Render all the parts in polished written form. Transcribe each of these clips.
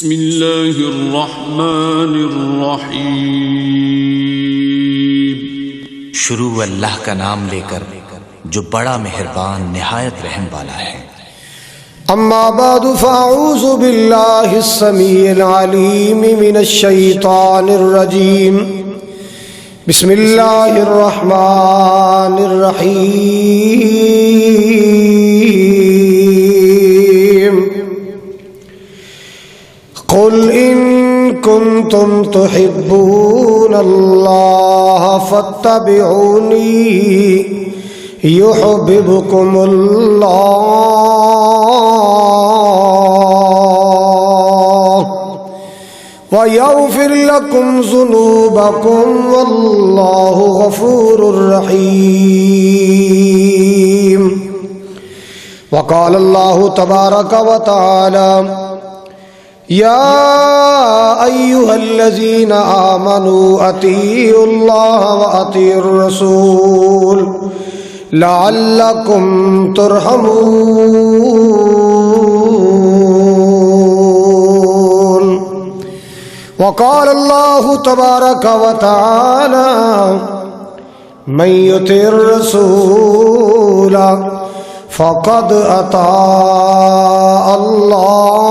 بسم اللہ الرحمن الرحیم۔ شروع اللہ کا نام لے کر جو بڑا مہربان نہایت رحم والا ہے۔ اما بعد فاعوذ باللہ السمیع العلیم من الشیطان الرجیم۔ بسم اللہ الرحمن الرحیم۔ قل ان کنتم تحبون اللہ فاتبعونی یحببکم اللہ وَيَغْفِرْ لَكُمْ ذُنُوبَكُمْ وَاللَّهُ غَفُورٌ رَحِيمٌ۔ وقال اللہ تبارک وتعالی یا ایہا الذین آمنوا اطیعوا اللہ واطیعوا الرسول لعلکم ترحمون۔ وقال اللہ تبارک وتعالی من یطع الرسول فقد اطاع اللہ۔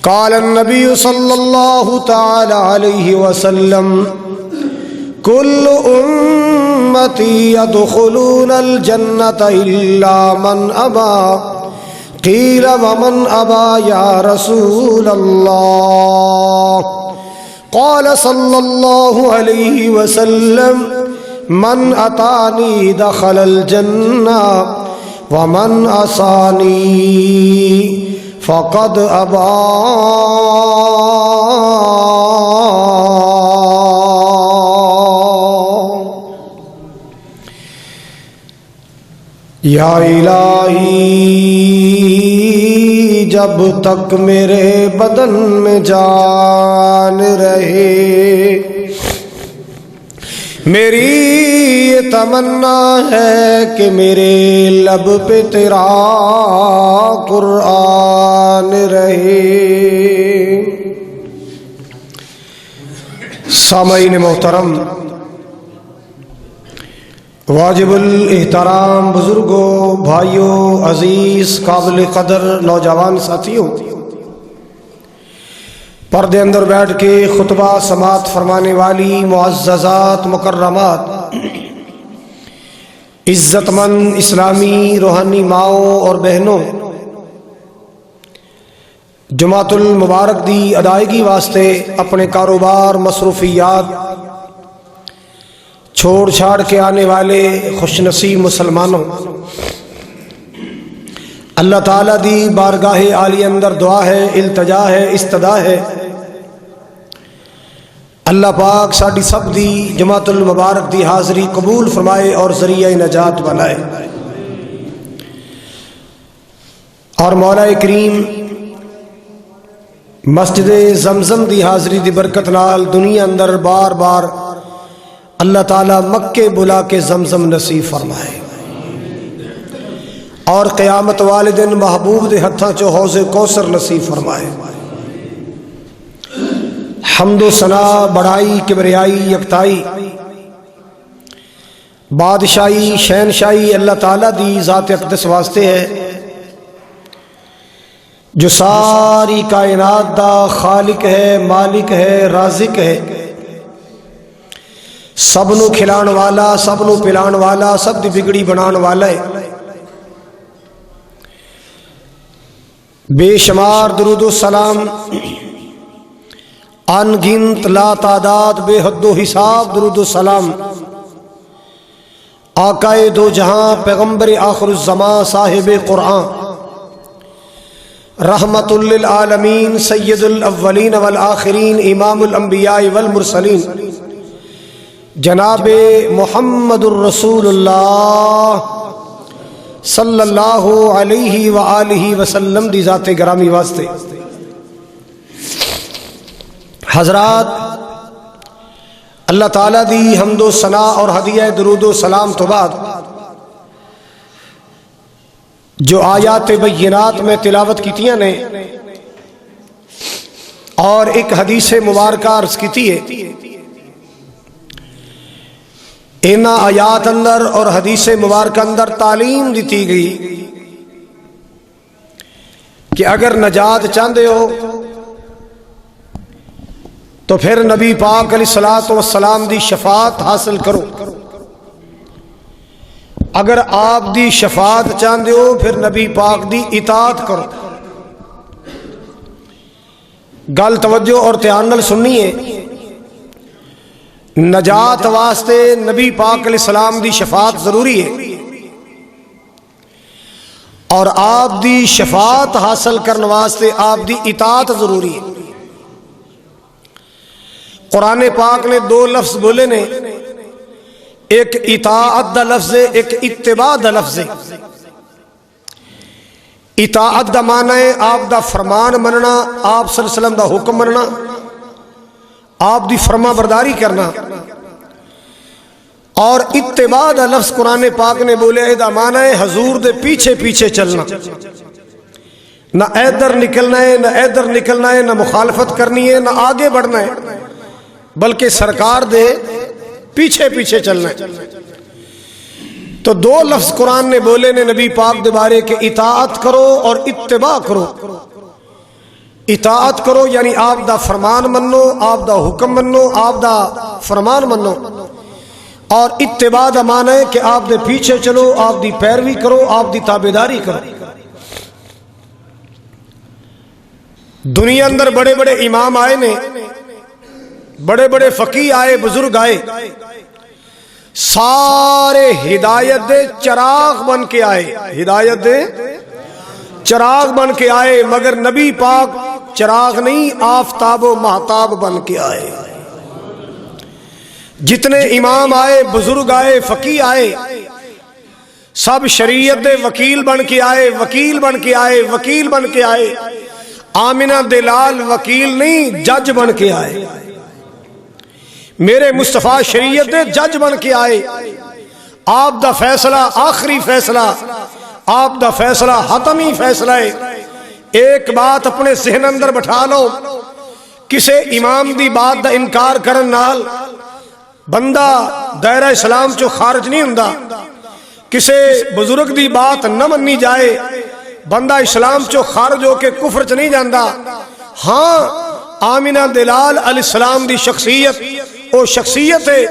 قال النبی صلی اللہ تعالی علیہ وسلم کل امتی يدخلون الجنة الا من ابى قیل ومن ابى یا رسول اللہ؟ قال صلی اللہ علیہ وسلم من اطاعنی دخل الجنہ ومن عصانی فقد ابى۔ یا الہی جب تک میرے بدن میں جان رہے میری یہ تمنا ہے کہ میرے لب پہ تیرا قرآن رہے۔ سامعین محترم، واجب الاحترام بزرگوں، بھائیوں، عزیز قابل قدر نوجوان ساتھیوں، پردے اندر بیٹھ کے خطبہ سماعت فرمانے والی معززات مکرمات، عزت مند اسلامی روحانی ماؤں اور بہنوں، جمعۃ المبارک دی ادائیگی واسطے اپنے کاروبار مصروفیات چھوڑ چھاڑ کے آنے والے خوش نصیب مسلمانوں، اللہ تعالیٰ دی بارگاہ عالی اندر دعا ہے، التجا ہے، استدعا ہے، اللہ پاک ساڈی سب دی جماعت المبارک دی حاضری قبول فرمائے اور ذریعہ نجات بنائے، اور مولا کریم مسجد زمزم دی حاضری دی برکت نال دنیا اندر بار بار اللہ تعالیٰ مکے بلا کے زمزم نصیب فرمائے، اور قیامت والدن محبوب دے ہتھاں چو حوض کوثر نصیب فرمائے۔ حمد و ثنا، بڑائی، کبریائی، یکتائی، بادشاہی، شہنشاہی اللہ تعالیٰ دی ذات اقدس واسطے ہے جو ساری کائنات دا خالق ہے، مالک ہے، رازق ہے، سب نو کھلان والا، سب نو پلان والا، سب دی بگڑی بنان والا ہے۔ بے شمار درود و سلام، ان گنت لا تعداد، بے حد و حساب درود و سلام آقائے دو جہاں، پیغمبر آخر الزمان، صاحب قرآن، رحمت للعالمین، سید الاولین والآخرین، امام الانبیاء والمرسلین، جناب محمد الرسول اللہ صلی اللہ علیہ وآلہ وسلم دی ذات گرامی واسطے حضرات، اللہ تعالیٰ دی حمد و ثنا اور ہدیہ درود و سلام تو بعد جو آیات بینات میں تلاوت کیتیاں نے اور ایک حدیث مبارکہ عرض کیتی ہے، ان آیات اندر اور حدیث مبارکہ اندر تعلیم دیتی گئی کہ اگر نجات چاہتے ہو تو پھر نبی پاک علیہ الصلوۃ والسلام دی شفاعت حاصل کرو، اگر آپ دی شفاعت چاہتے ہو پھر نبی پاک دی اطاعت کرو۔ گل توجہ اور دھیان نال سننی ہے، نجات واسطے نبی پاک علیہ السلام دی شفاعت ضروری ہے، اور آپ دی شفاعت حاصل کرنے واسطے آپ دی اطاعت ضروری ہے۔ قرآن پاک نے دو لفظ بولے نے، ایک اطاعت دا لفظ ہے، ایک اتباع دا لفظ ہے۔ اطاعت دا معنی ہے آپ دا فرمان مننا، آپ صلی اللہ علیہ وسلم دا حکم مننا، آپ دی فرما برداری کرنا، اور اتباع دا لفظ قرآن پاک نے بولے دا معنی ہے حضور دے پیچھے پیچھے چلنا، نہ ادھر نکلنا ہے نہ ادھر نکلنا ہے، نہ مخالفت کرنی ہے نہ آگے بڑھنا ہے، بلکہ سرکار دے پیچھے پیچھے چلنا ہے۔ تو دو لفظ قرآن نے بولے نے نبی پاک دے بارے کہ اطاعت کرو اور اتباع کرو۔ اطاعت کرو یعنی آپ دا فرمان منو، آپ دا حکم منو، آپ دا فرمان منو، اور اتباع دا معنی ہے کہ آپ دے پیچھے چلو، آپ دی پیروی کرو، آپ دی تابعداری کرو۔ دنیا اندر بڑے بڑے امام آئے نے، بڑے بڑے فقیہ آئے، بزرگ آئے، سارے ہدایت دے چراغ بن کے آئے، ہدایت دے چراغ بن کے آئے، مگر نبی پاک چراغ نہیں، آفتاب و مہتاب بن کے آئے۔ جتنے امام آئے، بزرگ آئے، فقیہ آئے، سب شریعت دے وکیل بن کے آئے، وکیل بن کے آئے، وکیل بن کے آئے۔ آمنہ دلال وکیل نہیں، جج بن کے آئے۔ میرے مصطفیٰ شریعت دے جج بن کے آئے۔ آپ دا فیصلہ آخری فیصلہ، آپ دا فیصلہ حتمی فیصلہ ہے۔ ایک بات اپنے ذہن اندر بٹھا لو، کسے امام دی بات دا انکار کرن نال بندہ دائرہ اسلام چو خارج نہیں ہوندا، کسے بزرگ دی بات نہ منی جائے بندہ اسلام چو خارج ہو کے کفر چ نہیں جاندا۔ ہاں آمنہ دلال علیہ السلام دی شخصیت وہ شخصیت ہے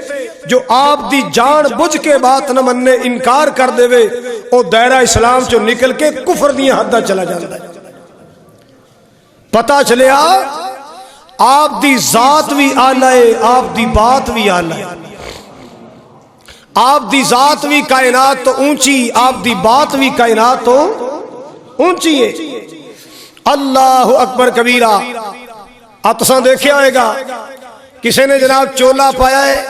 جو آپ دی جان بجھ کے بات نہ مننے انکار کر دے وے، وہ دائرہ اسلام چو نکل کے کفر دی حداں چلا جاتا ہے۔ پتہ چلیا آپ دی ذات بھی اعلی ہے، آپ دی بات بھی اعلی ہے، آپ دی ذات بھی کائنات تو اونچی، آپ دی بات بھی کائنات تو اونچی ہے۔ اللہ اکبر کبیرہ۔ اتساں دیکھے ہوئے گا کسی نے جناب چولا پایا ہے،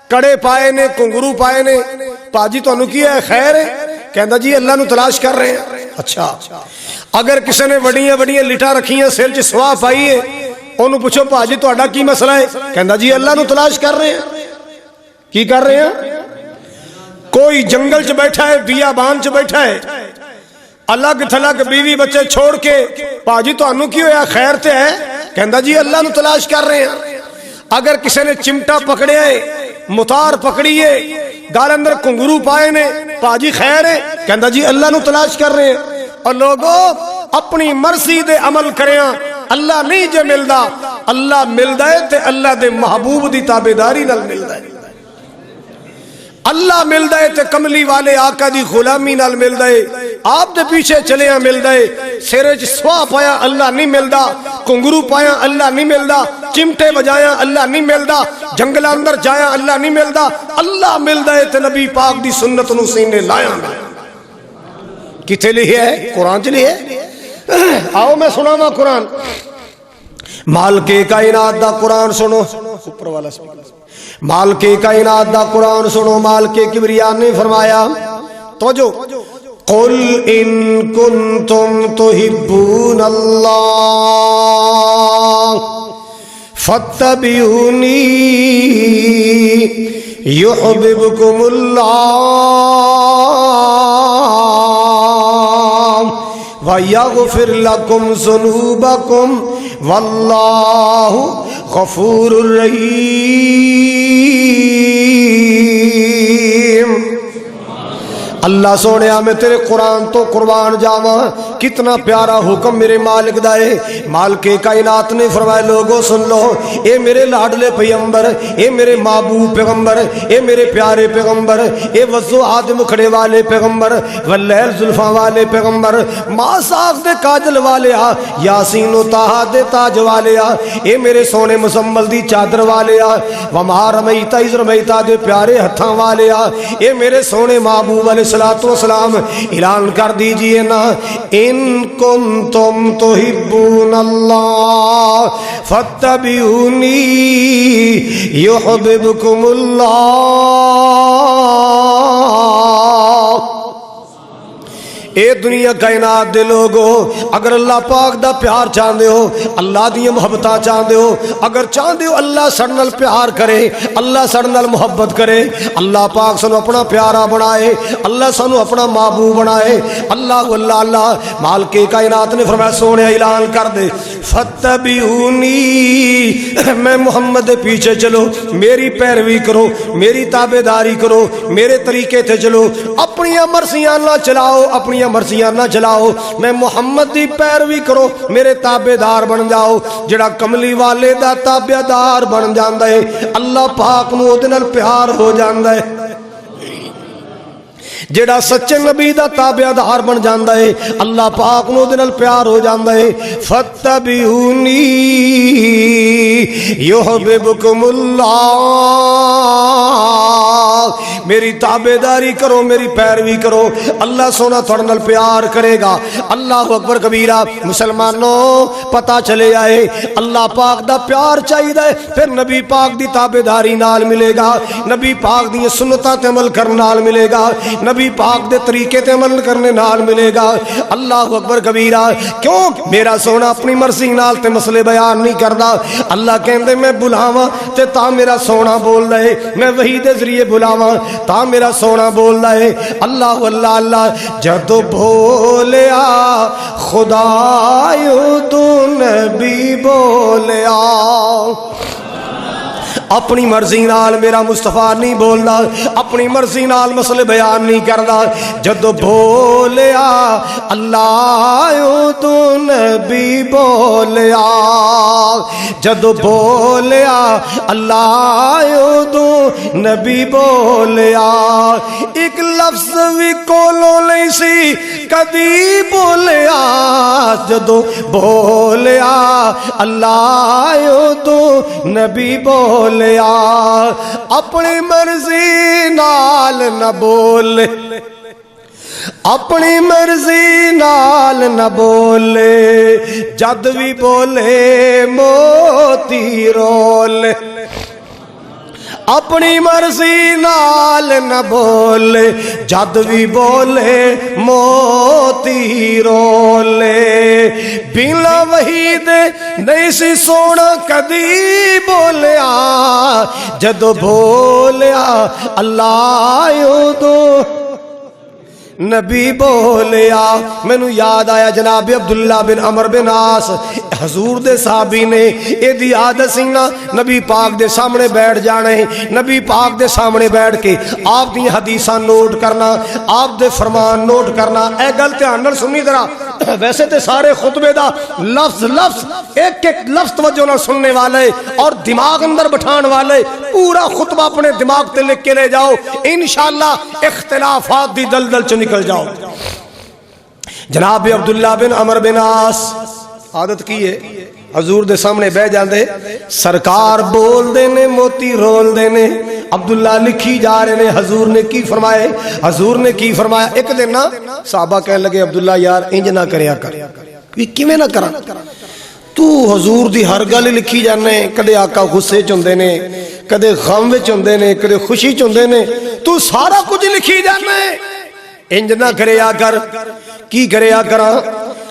کڑے پائے نے، کنگرو پائے نے، پاجی تو انہوں کیا ہے خیر ہے، کہندا جی اللہ نو تلاش کر رہے ہیں۔ اچھا اگر کسی نے وڈیاں وڈیاں لٹا رکھی ہیں، سر چ سواہ پائی ہے، انہوں پوچھو پاجی تو اڈا کی مسئلہ ہے، کہندا جی اللہ نو تلاش کر رہے ہیں۔ کی کر رہے ہیں؟ کوئی جنگل چ بیٹھا ہے، بیابان چ بیٹھا ہے، الگ تھلگ بیوی بچے چھوڑ کے، پاجی تو انہوں کی ہویا خیر تے ہے، کہندا جی اللہ نو تلاش کر رہے ہیں۔ اگر کسی نے چمٹا پکڑے ہے، متار پکڑی ہے، گال اندر کنگرو پائے نے، پاجی خیر ہے، کہندا جی اللہ نو تلاش کر رہے ہیں۔ اور لوگوں اپنی مرضی دے عمل کریں، اللہ نہیں جے ملدا، اللہ ملدا ہے تے اللہ دے محبوب دی تابعداری نال ملدا ہے، اللہ ملدا ہے تے کملی والے آقا دی غلامی نال ملدا ہے۔ آپ دے پیچھے چلے ہیں ملدا ہے، سیرے چ سواہ پایا اللہ نہیں ملدا، کنگرو پایا اللہ نہیں ملدا، چمٹے بجایا اللہ نہیں ملدا، جنگل اندر جایا اللہ نہیں ملدا، اللہ ملدا ہے تے نبی پاک دی سنت نو سینے لایا۔ کتے لکھیا ہے؟ قرآن چ لکھیا ہے۔ آؤ میں سناواں قرآن، مالک کائنات دا قرآن سنو، اوپر والا مالک کائنات دا قرآن سنو۔ مالک کبریا نے فرمایا، توجہ، قل ان کنتم تحبون اللہ فاتبعونی یحببکم اللہ وَيَغْفِرْ لَكُمْ ذُنُوبَكُمْ وَاللَّهُ غَفُورٌ رَحِيمٌ۔ اللہ سونیا میں تیرے قرآن تو قربان جاواں، کتنا پیارا حکم میرے مالک دا ہے۔ مالک کائنات نے فرمایا لوگوں سن لو، اے میرے لاڈلے پیغمبر، اے میرے محبوب پیغمبر، اے میرے پیارے پیغمبر، اے وضوحات مکھڑے والے پیغمبر، واللیل زلفاں والے پیغمبر، ماں صاف دے کاجل والے آ، یاسین و طٰہٰ دے تاج والے آ، اے میرے سونے مزمل دی چادر والے آ، وما رمیتا اذ رمیتا دے پیارے ہتھاں والے آ، اے میرے سونے محبوب علیہ السلام اعلان کر دیجئے نا، ان کنتم تحبون اللہ فاتبعونی یحببکم اللہ۔ اے دنیا کائنات دے لوگو، اگر اللہ پاک دا پیار چاہندے ہو، اللہ دی محبتاں چاہندے ہو، اگر چاہندے ہو اللہ ساڈے نال پیار کرے، اللہ ساڈے نال محبت کرے، اللہ پاک سانو اپنا پیارا بنائے، اللہ سانو اپنا محبوب بنائے، اللہ اللہ اللہ مالک کائنات نے فرمایا سونے اعلان کر دے فتبعونی، میں محمد دے پیچھے چلو، میری پیروی کرو، میری تابع داری کرو، میرے طریقے تے چلو، اپنی مرضیاں نہ چلاؤ، اپنی مرضیاں نہ چلاؤ، میں محمد دی پیروی کرو، میرے تابع دار بن جاؤ۔ جڑا کملی والے دا تابع دار بن جاندا ہے اللہ پاک نو اودے نال پیار ہو جاندا ہے، جڑا سچے نبی دا تابع دار بن جاندا ہے اللہ پاک نو دے نال پیار ہو جاندا ہے۔ فتبعونی یحببکم اللہ، میری تابع داری کرو، میری پیروی کرو، اللہ سونا تھوڑے نال پیار کرے گا۔ اللہ اکبر کبیرہ۔ مسلمانوں پتہ چلے آئے اللہ پاک دا پیار چاہیے پھر نبی پاک دی تابع داری نال ملے گا، نبی پاک دی سنتاں تے عمل کرنے نال ملے گا، نبی پاک دے طریقے تے عمل کرنے نال ملے گا۔ اللہ اکبر کبیرہ۔ کیوں؟ میرا سونا اپنی مرضی نال تے مسئلے بیان نہیں کردا، اللہ کہندے میں بلاواں تے تا میرا سونا بول رہے، میں وحی دے ذریعے بلاواں تا میرا سونا بول رہے۔ اللہ اللہ اللہ جدو بولیا خدایو تو نبی بولیا، اپنی مرضی نال میرا مصطفیٰ نہیں بولدا، اپنی مرضی نال مسئلے بیان نہیں کردا، جدو بولیا اللہ تو نبی بولیا، جدو بولیا اللہ تو نبی بولیا، ایک لفظ بھی کولو نہیں سی کدی بولیا، جدو بولیا اللہ تو نبی بولیا، اپنی مرضی نال نہ بولے، اپنی مرضی نال نہ بولے، جد بھی بولے موتی رولے، اپنی مرضی نال نہ بولے، جد بھی بولے موتی رولے، بلا وحید نہیں سی سونا کدی بولیا، جدو بولیا اللہ دو نبی بولیا۔ مینو یاد آیا جناب عبداللہ بن عمر بن عاص حضور دے صحابی نے ایدی عادت سی نا نبی پاک دے سامنے بیٹھ جانے، نبی پاک دے سامنے بیٹھ کے آپ دی حدیثاں نوٹ کرنا، آپ دے فرمان نوٹ کرنا۔ اے گل دھیان نال سنی ذرا، ویسے تے سارے خطبے دا لفظ لفظ ایک ایک لفظ توجہ نال سننے والے اور دماغ اندر بٹھان والے پورا خطبہ اپنے دماغ تے لکھ کے لے جاؤ، انشاءاللہ اختلافات دی دلدل چ نکل جاؤ۔ جناب عبداللہ بن عمر بن عاص عادت کی ہے حضور دے سامنے بہ جاندے، سرکار بول دینے موتی رول دینے، عبداللہ لکھی جا رہے نے حضور نے کی فرمائے، حضور نے کی فرمایا۔ ایک دن نا صحابہ کہنے لگے عبداللہ یار انج نہ کریا کر، کیویں نہ کرا، تو حضور دی ہر گل لکھی جانے، کدے آقا غصے چ ہوندے نے، کدے غم وچ ہوندے نے، کدے خوشی چ ہوندے نے، تو سارا کچھ لکھی جانے، انج نہ کریا کر۔ کی کریا کرا؟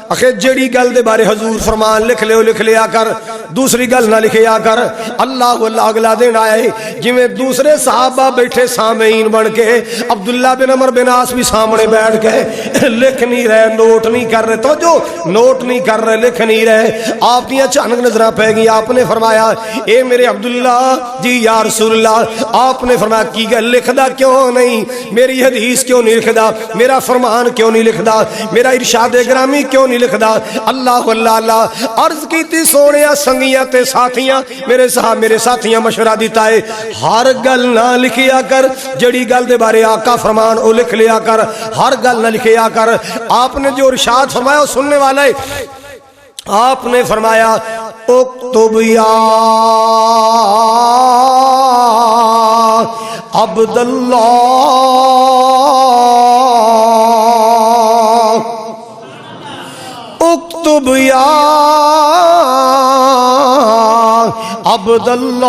آخر جڑی گل دے بارے حضور فرمان لکھ لیا کر، دوسری گل نہ لکھیا کر اللہ اللہ اگلا دن آئے جویں دوسرے صحابہ بیٹھے سامعین بن کے عبداللہ بن عمر بن عاص بھی سامنے بیٹھ کے لکھ نہیں رہے نوٹ نہیں کر رہے تو جو نوٹ نہیں کر رہے لکھ نہیں رہے آپ کی اچانک نظریں پہ گئی آپ نے فرمایا اے میرے عبداللہ جی یا رسول اللہ آپ نے فرمایا کی گل لکھدا کیوں نہیں میری حدیث کیوں نہیں لکھدا میرا فرمان کیوں نہیں لکھدا میرا ارشاد گرامی کیوں نہیں لکھدا اللہ اللہ اللہ عرض کیتی سونیا سنگیاں تے ساتھیاں میرے ساتھیاں مشورہ دیتا ہے ہر گل نہ لکھیا کر جڑی گل دے بارے آقا فرمان او لکھ لیا کر ہر گل نہ لکھیا کر آپ نے جو ارشاد فرمایا وہ سننے والا ہے آپ نے فرمایا اکتب یا عبداللہ اکتب یا عبداللہ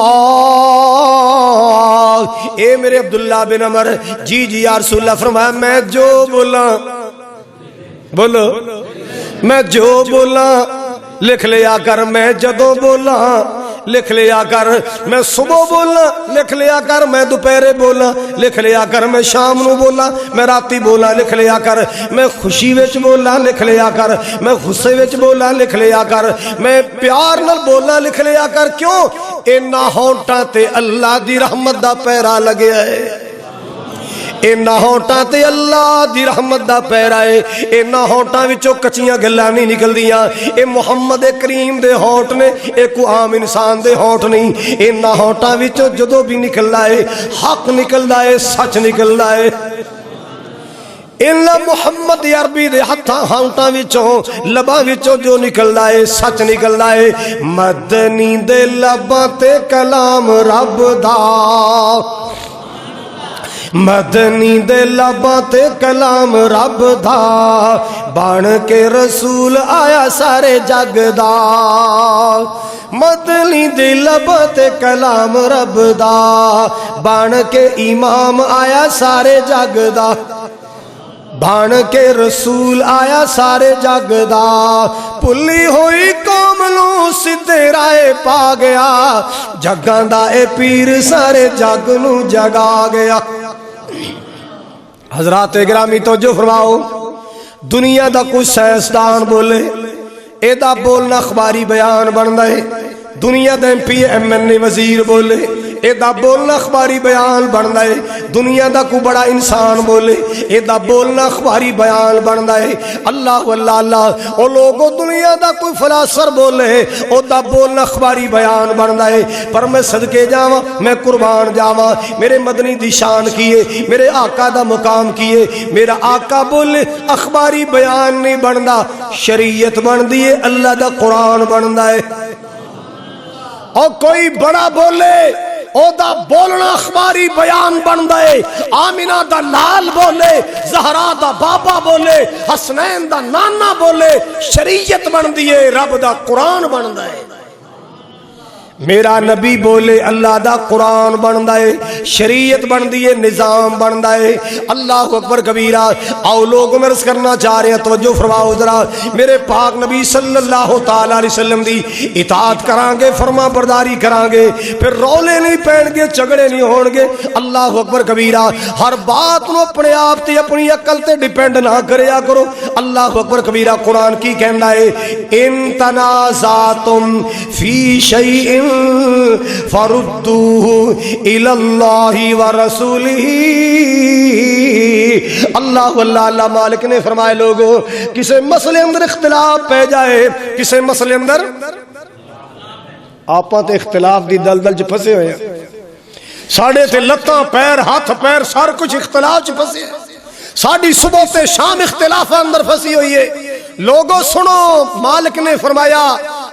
اے میرے عبداللہ بن عمر جی جی یا رسول اللہ فرمایا میں جو بولا بولو میں جو بولا لکھ لیا کر میں جدوں بولا لکھ لیا کر میں صبح بولا لکھ لیا کر میں دوپہرے بولا لکھ لیا کر میں شام نو بولا میں راتی بولا لکھ لیا کر میں خوشی وچ بولا لکھ لیا کر میں غصے وچ بولا لکھ لیا کر میں پیار نال بولا لکھ لیا کر کیوں انہاں ہونٹاں تے اللہ دی رحمت دا پیرا لگیا ہے انہاں ہونٹاں تے اللہ دی رحمت دا پیرا ہے انہاں ہونٹاں وچوں کچیاں گلاں نہیں نکلدیاں اے محمد کریم دے ہونٹ نے اے کوئی عام انسان دے ہونٹ نہیں انہاں ہونٹاں وچوں جدوں بھی نکلدا ہے حق نکلدا ہے سچ نکلدا ہے انہاں محمد عربی دے ہتھاں ہونٹاں وچوں لباں وچوں جو نکلدا ہے سچ نکلدا ہے مدنی دے لباں تے کلام رب دا مدنی دے لباں تے کلام رب دا بن کے رسول آیا سارے جگ دا مدنی دے لباں تے کلام رب دا بن کے امام آیا سارے جگ دا بن کے رسول آیا سارے جگ دا پلی ہوئی قوم نو سدھے رائے پا گیا جگاں دا اے پیر سارے جگ نو جگا گیا حضرات گرامی توجہ فرماؤ دنیا دا کوئی سائنسدان بولے اے دا بولنا اخباری بیان بندا ہے دنیا دا ایم پی ایم این اے وزیر بولے اے دا بولنا اخباری بیان بندا ہے دنیا دا کوئی بڑا انسان بولے اے دا بولنا اخباری بیان بندا ہے اللہ اللہ اللہ او لوگوں دنیا دا کوئی فلاسفر بولے او دا بولنا اخباری بیان بندا ہے پر میں صدقے جاواں میں قربان جاواں میرے مدنی دی شان کیے میرے آقا دا مقام کیے میرا آقا بولے اخباری بیان نہیں بندا شریعت بندی ہے اللہ دا قرآن بندا ہے اور کوئی بڑا بولے او دا بولنا اخباری بیان بندا ہے آمینہ دا لال بولے زہرا دا بابا بولے حسنین دا نانا بولے شریعت بندی ہے رب دا قرآن بندا ہے میرا نبی بولے اللہ دا قرآن بندا ہے شریعت بندی ہے نظام بندا ہے اللہ اکبر کبیرہ آؤ لوگ مرض کرنا چاہ رہے ہیں توجہ فرماؤ ذرا میرے پاک نبی صلی اللہ تعالی علیہ وسلم دی اطاعت کران گے فرما برداری کران گے پھر رولے نہیں پین گے جھگڑے نہیں ہون گے اللہ اکبر کبیرہ ہر بات نو اپنے آپ تے اپنی عقل تے ڈیپینڈ نہ کریا کرو اللہ اکبر کبیرہ قرآن کی کہندا ہے ان تنازعتم فی شیء فردوه الى اللہ ورسولہ اللہ اللہ مالک نے فرمائے لوگوں کسے مسئلے اندر اختلاف پہ جائے کسے مسئلے اندر آپاں تے اختلاف دی دلدل چ پھسے ہوئے ہیں ساڑھے تے لتاں پیر ہاتھ پیر سار کچھ اختلاف چ پھسے ہیں ساڑھی صبح تے شام اختلاف اندر پھسی ہوئی ہے لوگوں سنو مالک نے فرمایا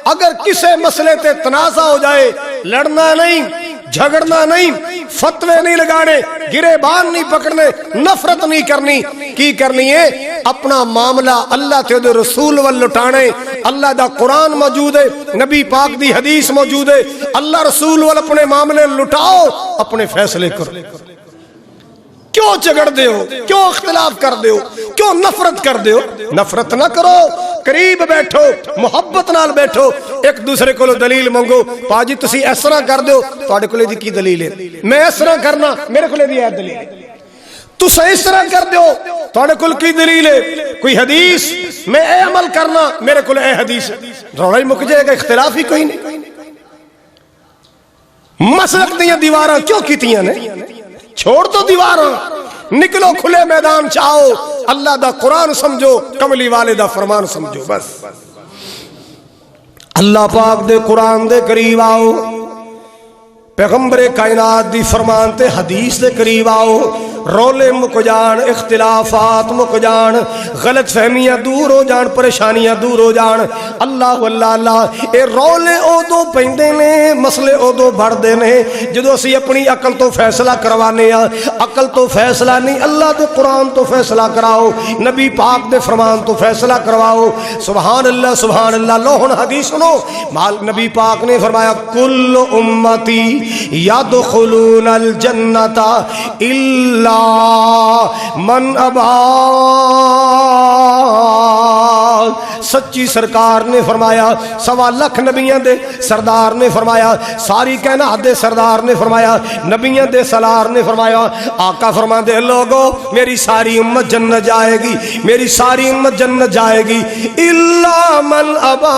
اگر کسی مسئلے تے تنازع ہو جائے لڑنا نہیں جھگڑنا نہیں فتوے نہیں لگانے گریبان نہیں پکڑنے نفرت نہیں کرنی کی کرنی ہے اپنا معاملہ اللہ تے دے رسول وال لٹانے اللہ دا قرآن موجود ہے نبی پاک دی حدیث موجود ہے اللہ رسول وال اپنے معاملے لٹاؤ اپنے فیصلے کرو کیوں جھگڑ دے ہو کیوں اختلاف کر دے ہو کیوں نفرت کر دے ہو نفرت نہ کرو قریب بیٹھو محبت نال بیٹھو ایک دوسرے کو دلیل منگو پاجی تسی اس طرح کر دیو تواڈے کولے دی کی دلیل ہے میں اس طرح کرنا میرے کولے دی ہے دلیل تسا اس طرح کر دیو تواڈے کول کی دلیل ہے کوئی حدیث میں اے عمل کرنا میرے کول اے حدیث روڑا ہی مک جائے گا اختلاف ہی کوئی نہیں مسلک دیاں دیواراں کیوں کیتیاں نے چھوڑ دو دیواراں نکلو کھلے میدان چاہو اللہ دا قرآن سمجھو کملی والے دا فرمان سمجھو بس اللہ پاک دے قرآن دے قریب آؤ پیغمبر کائنات دی فرمان تے حدیث دے قریب آؤ رولے مک جان اختلافات مک جان غلط فہمیاں دور ہو جان پریشانیاں دور ہو جان اللہ اللہ اللہ اے رولے او دو پیندے نے مسئلے او دو بڑھدے نے جدو اسی اپنی عقل تو فیصلہ کروانے ہیں عقل تو فیصلہ نہیں اللہ دے قرآن تو فیصلہ کراؤ نبی پاک دے فرمان تو فیصلہ کرواؤ سبحان اللہ لوہن حدیث سنو نبی پاک نے فرمایا کل امتی یدخلون الجنت الا من ابا سچی سرکار نے فرمایا 1.25 لاکھ نبیاں دے سردار نے فرمایا ساری کائنات دے سردار نے فرمایا نبیاں دے سالار نے فرمایا آقا فرما دے لوگو میری ساری امت جنت جائے گی میری ساری امت جنت جائے گی الا من ابا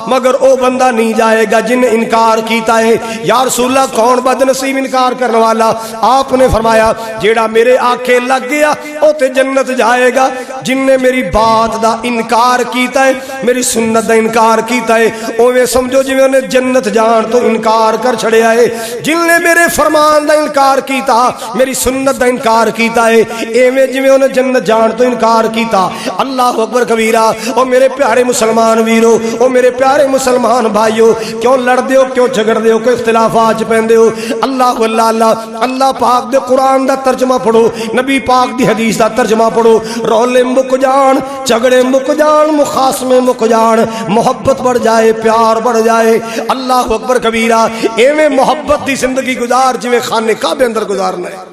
مگر او بندہ نہیں جائے گا جن نے انکار کیتا ہے یا رسول اللہ کون بد نصیب انکار کرنے والا آپ نے فرمایا جیڑا میرے آنکھیں لگ گیا او تے جنت جائے گا جن نے میری بات دا انکار کیتا ہے میری سنت دا انکار کیتا ہے اوے سمجھو جی میں انہیں جنت جان تو انکار کر چھڑے آئے جن نے میرے فرمان دا انکار کیتا میری سنت دا انکار کیتا ہے ایویں جی میں انہیں جنت جان تو انکار کیتا اللہ اکبر کبیرہ او میرے پیارے مسلمان ویرو او میرے پیارے مسلمان بھائیو کیوں لڑ دیو کیوں جھگڑ دیو کوئی اختلافات پہن دیو اللہ اللہ پاک دے قرآن دا ترجمہ پڑھو نبی پاک دی حدیث دا ترجمہ پڑھو رولے مک جان جھگڑے مک جان مخاصمے مک جان محبت بڑھ جائے پیار بڑھ جائے اللہ اکبر کبیرہ ایویں محبت دی زندگی گزار جویں خانے کعبے اندر گزارنا ہے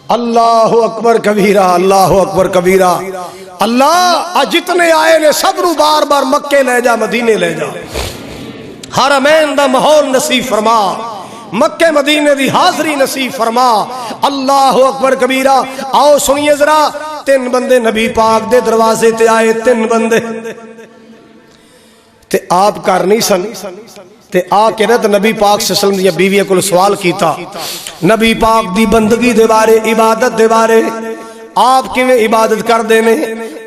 اللہ اکبر کبیرہ اللہ اکبر کبیرہ اللہ جتنے آئے نے سب نو بار بار مکے لے جا مدینے لے جا حرمین دا ماحول نصیب فرما مکہ مدینے دی حاضری نصیب فرما اللہ اکبر کبیرہ آؤ سنیے ذرا 3 بندے نبی پاک دے دروازے تے آئے 3 بندے تے آپ کر نہیں سن تے آ کے رد نبی پاک صلی اللہ علیہ وسلم دی بیوی کو سوال کیتا نبی پاک دی بندگی دے بارے عبادت دے بارے آپ کیویں عبادت کر دینے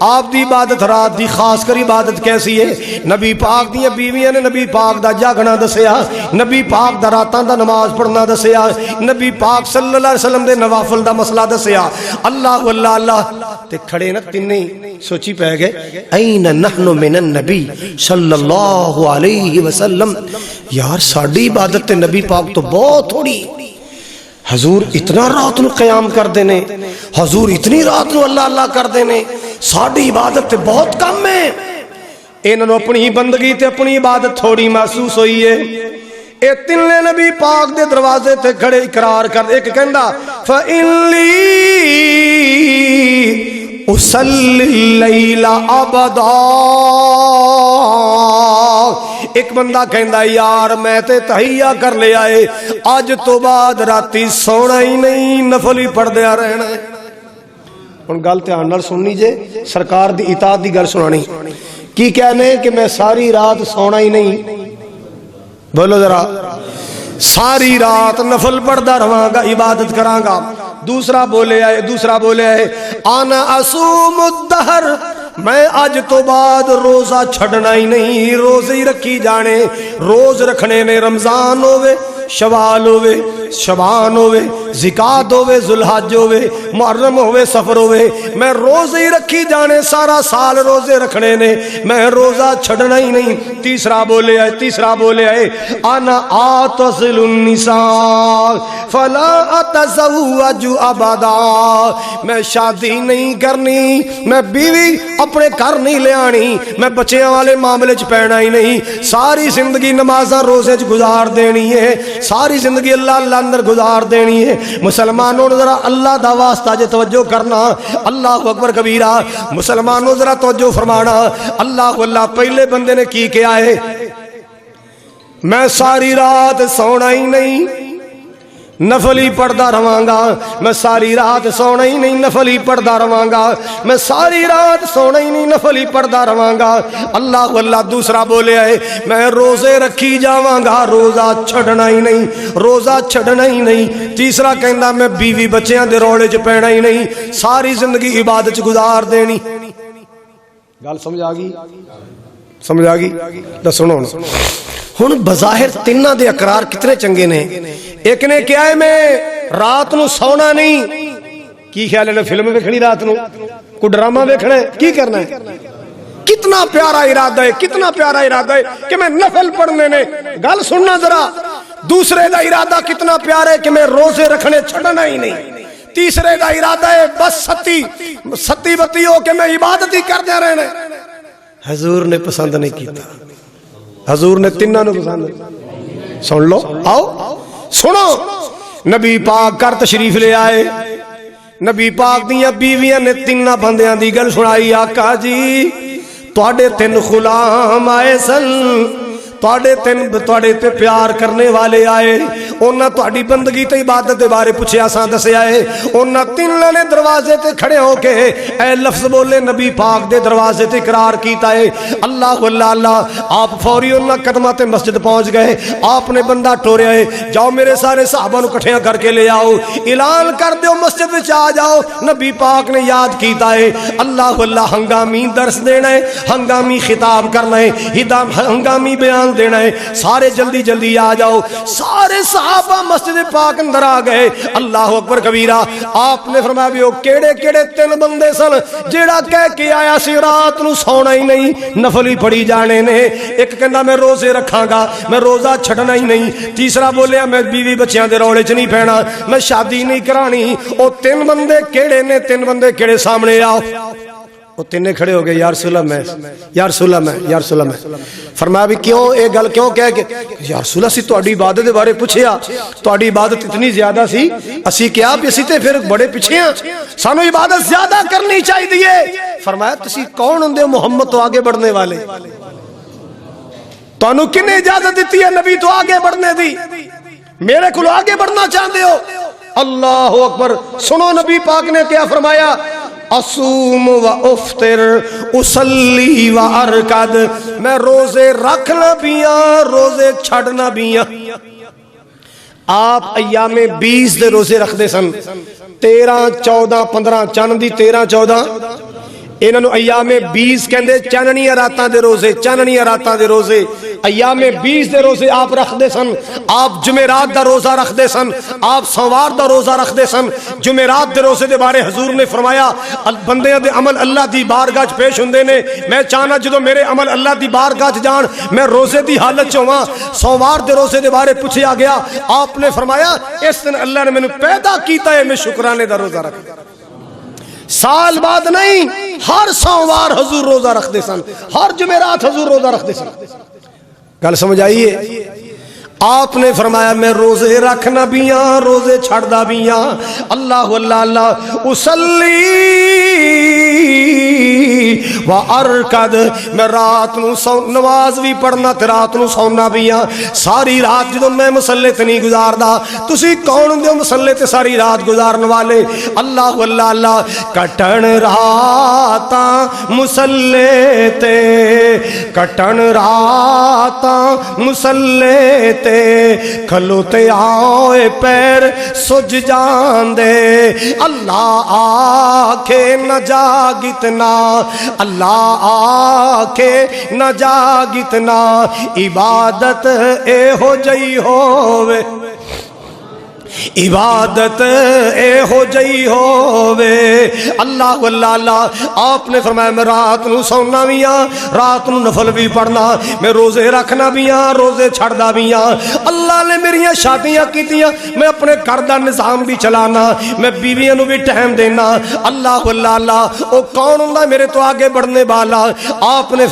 آپ دی عبادت رات دی خاص کر عبادت کیسی ہے نبی پاک دی بیویاں نے نبی پاک دا جاگنا دسیا نبی پاک دا راتاں دا نماز پڑھنا دسیا نبی پاک صلی اللہ علیہ وسلم دے نوافل دا مسئلہ دسیا اللہ اللہ تے کھڑے نا تینے سوچی پہ گئے این نحن من النبی صلی اللہ علیہ وسلم یار ساڑی عبادت تے نبی پاک تو بہت تھوڑی حضور اتنا رات نو قیام کر دینے حضور اتنی رات نو اللہ اللہ کر دینے ساڑی عبادت تے بہت کم ہے انہوں اپنی بندگی تے اپنی عبادت تھوڑی محسوس ہوئی ہے اے تینے نبی پاک دے دروازے تے کھڑے اقرار کر دے ایک کہندہ فَإِن لِّي اُسَلِّ اللَّيْلَ عَبَدًا ایک بندہ کہندہ یار میں تے تحیہ کر لے آئے آج تو بعد راتی سونا ہی نہیں نفل ہی پڑھ دیا رہنا ہے ان گل تے آنال سننی جے سرکار دی اطاعت دی گل سنانی کی کہنے کہ میں ساری رات سونا ہی نہیں بولو ذرا ساری رات نفل پڑھدا رہاں گا عبادت کراں گا دوسرا بولے آئے آنا اصوم الدہر میں آج تو بعد روزہ چھڑنا ہی نہیں روزے ہی رکھی جانے روز رکھنے میں رمضان ہوئے شوال ہوئے شبان ہوئے زکات ہوئے ذوالحج ہوئے محرم ہوئے سفر ہوئے میں روزے ہی رکھی جانے سارا سال روزے رکھنے نے میں روزہ چھڑنا ہی نہیں تیسرا بولے آئے انا آتزل النساء فلا اتزوج ابدا میں شادی نہیں کرنی میں بیوی اپنے گھر نہیں لے آنی میں بچیاں والے معاملے چ پینا ہی نہیں ساری زندگی نمازاں روزے چ گزار دینی ہے ساری زندگی اللہ اللہ اندر گزار دینی ہے۔ مسلمانوں ذرا اللہ دا واسطہ جے توجہ کرنا، اللہ اکبر کبیرہ، مسلمانوں ذرا توجہ فرمانا۔ اللہ اللہ پہلے بندے نے کی کیا ہے؟ میں ساری رات سونا ہی نہیں، نفل ہی پڑھتا رہاں گا، میں ساری رات سونا ہی نہیں، نفل ہی پڑھتا رہاں گا، میں ساری رات سونا ہی نہیں، نفل ہی پڑھتا رہاں گا۔ اللہ اللہ دوسرا بولے ہے میں روزے رکھی جاواں گا، روزہ چھڑنا ہی نہیں، روزہ چھڑنا ہی نہیں۔ تیسرا کہندا میں بیوی بچیاں دے روڑے چ پینا ہی نہیں، ساری زندگی عبادت چ گزار دینی۔ گل سمجھ آ گئی؟ سمجھ آ گئی؟ دسو ہن بظاہر تیناں دے اقرار کتنے چنگے نے۔ ایک نے کیا ہے میں رات نو سونا نہیں، کی خیال ہے فلم ویکھنی رات نو، کوئی ڈرامہ ویکھنا ہے، کی کرنا ہے؟ کتنا پیارا ارادہ ہے، کتنا پیارا ارادہ ہے کہ میں نفل پڑھنے نے، گل سننا ذرا، دوسرے دا ارادہ کتنا پیارا ہے کہ میں روزے رکھنے چھڑنا ہی نہیں، تیسرے دا ارادہ ہے بس ستی بتی ہو کہ میں عبادت ہی کر دیا رہنا۔ حضور نے پسند نہیں کیتا، حضور نے تینوں نے پسند۔ سن لو، آؤ سنو، نبی پاک کر تشریف لے آئے، نبی پاک دیاں بیویاں نے تیناں بندیاں دی گل سنائی، آقا جی تواڈے تین غلام آئے سن، تواڈے تے پیار کرنے والے آئے، انہاں تواڈی بندگی تے عبادت دے بارے پوچھیا، اساں دسیا ہے۔ انہاں تیناں نے دروازے تے کھڑے ہو کے اے لفظ بولے، نبی پاک دے دروازے تے اقرار کیتا ہے، اللہ اللہ اللہ۔ آپ فوری انہاں قدماں تے مسجد پہنچ گئے، آپ نے بندہ ٹوریا ہے، جاؤ میرے سارے صحابہ نو کٹھیاں کر کے لے آؤ، اعلان کر دیو مسجد وچ آ جاؤ۔ نبی پاک نے یاد کیتا ہے، اللہ اللہ ہنگامی درس دینا ہے، ہنگامی خطاب کرنا ہے، ہنگامی بیان دینا ہے، سارے جلدی جلدی آ جاؤ۔ سارے صحابہ مسجد پاک اندر آ گئے، اللہ اکبر کبیرہ۔ آپ نے فرمایا بھی وہ کیڑے کیڑے تین بندے سن جیڑا کہہ کے آیا سی رات نو سونا ہی نہیں، نفل ہی پڑھی جانے نے۔ ایک کہندا میں روزے رکھاں گا، میں روزہ چھڑنا ہی نہیں۔ تیسرا بولیا میں بیوی بچیاں دے روڑے چ نہیں پینا، میں شادی نہیں کرانی۔ او تین بندے کیڑے نے؟ تین بندے کیڑے؟ سامنے آؤ۔ وہ تینے کھڑے ہو گئے، یا رسول اللہ میں، یا رسول اللہ میں، یا رسول اللہ میں۔ فرمایا بھی کیوں اے گل کیوں کہہ کے؟ یا رسول اللہ سی تہاڈی عبادت دے بارے پوچھیا، تہاڈی عبادت اتنی زیادہ سی، اسی کیا بھی اسی تے پھر بڑے پیچھے ہیں، سانو عبادت زیادہ کرنی چاہیے۔ فرمایا تسی کون ہوندے محمد تو آگے بڑھنے والے؟ تانوں کنے اجازت دیتی ہے نبی تو آگے بڑھنے دی؟ میرے کو آگے بڑھنا چاہتے ہو؟ اللہ اکبر۔ سنو نبی پاک نے کیا فرمایا، اصوم و افطر اصلی و ارکد، میں روزے رکھنا بھی ہاں، روزے چھڑنا بھی ہاں۔ آپ ایام 20 دے روزے رکھ دے سن، 13 14 15 چند دی 13 14، انہاں نو ایام 20 کہندے، چاننیاں راتاں دے روزے، چاننیاں راتاں دے روزے، ایام 20 دے روزے آپ رکھ دے سن۔ آپ جمعرات دا روزہ رکھ دے سن، آپ سوار دا روزہ رکھ دے سن۔ جمعرات دے روزے دے بارے حضور نے فرمایا بندیاں دے عمل اللہ دی بارگاہ چ پیش ہوندے نے، میں چاہنا جدوں میرے عمل اللہ دی بارگاہ چ جان میں روزے دی حالت چ ہوواں۔ سوار دے روزے دے بارے پوچھیا گیا، آپ نے فرمایا اس دن اللہ نے مینوں پیدا کیتا ہے، میں شکرانے دا روزہ رکھدا۔ سال بعد نہیں، ہر سوموار حضور روزہ رکھ دے سن، ہر جمعرات حضور روزہ رکھ دے سن۔ گل سمجھ آئیے؟ آپ نے فرمایا میں روزے رکھنا بھی ہاں، روزے چھڑدا بھی ہاں۔ اللہ اللہ اللہ اصلی و ارکد، میں رات نو نماز بھی پڑھنا تے رات نو سونا بھی ہاں۔ ساری رات جدوں میں مسلے تے نہیں گزاردا، تسی کون ہوندے ہو مسلے تے ساری رات گزارن والے؟ اللہ اللہ اللہ۔ کٹن راتاں مسلے تے، کٹن راتاں مسلے تے، کھلوتے آئے پیر سج جاندے، اللہ آکھے نہ جاگتنا، اللہ آکھے نہ جاگتنا، عبادت اے ہو جئی ہووے، عبادت اے ہو جئی ہووے اللہ اللہ اللہ۔ آپ نے فرمایا میں رات نو سونا بھی ہاں، رات نو نفل بھی پڑھنا، میں روزے رکھنا بھی ہاں، روزے چھڑدا بھی ہاں۔ اللہ نے میریاں شادیاں کیتیاں، میں اپنے گھر دا نظام بھی چلانا، میں بیویاں نو بھی ٹائم دینا۔ اللہ اللہ اللہ۔ او کون ہوندا میرے تو آگے بڑھنے والا؟ آپ نے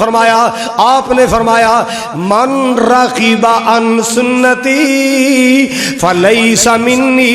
فرمایا من رغب عن سنتی فلیس منی،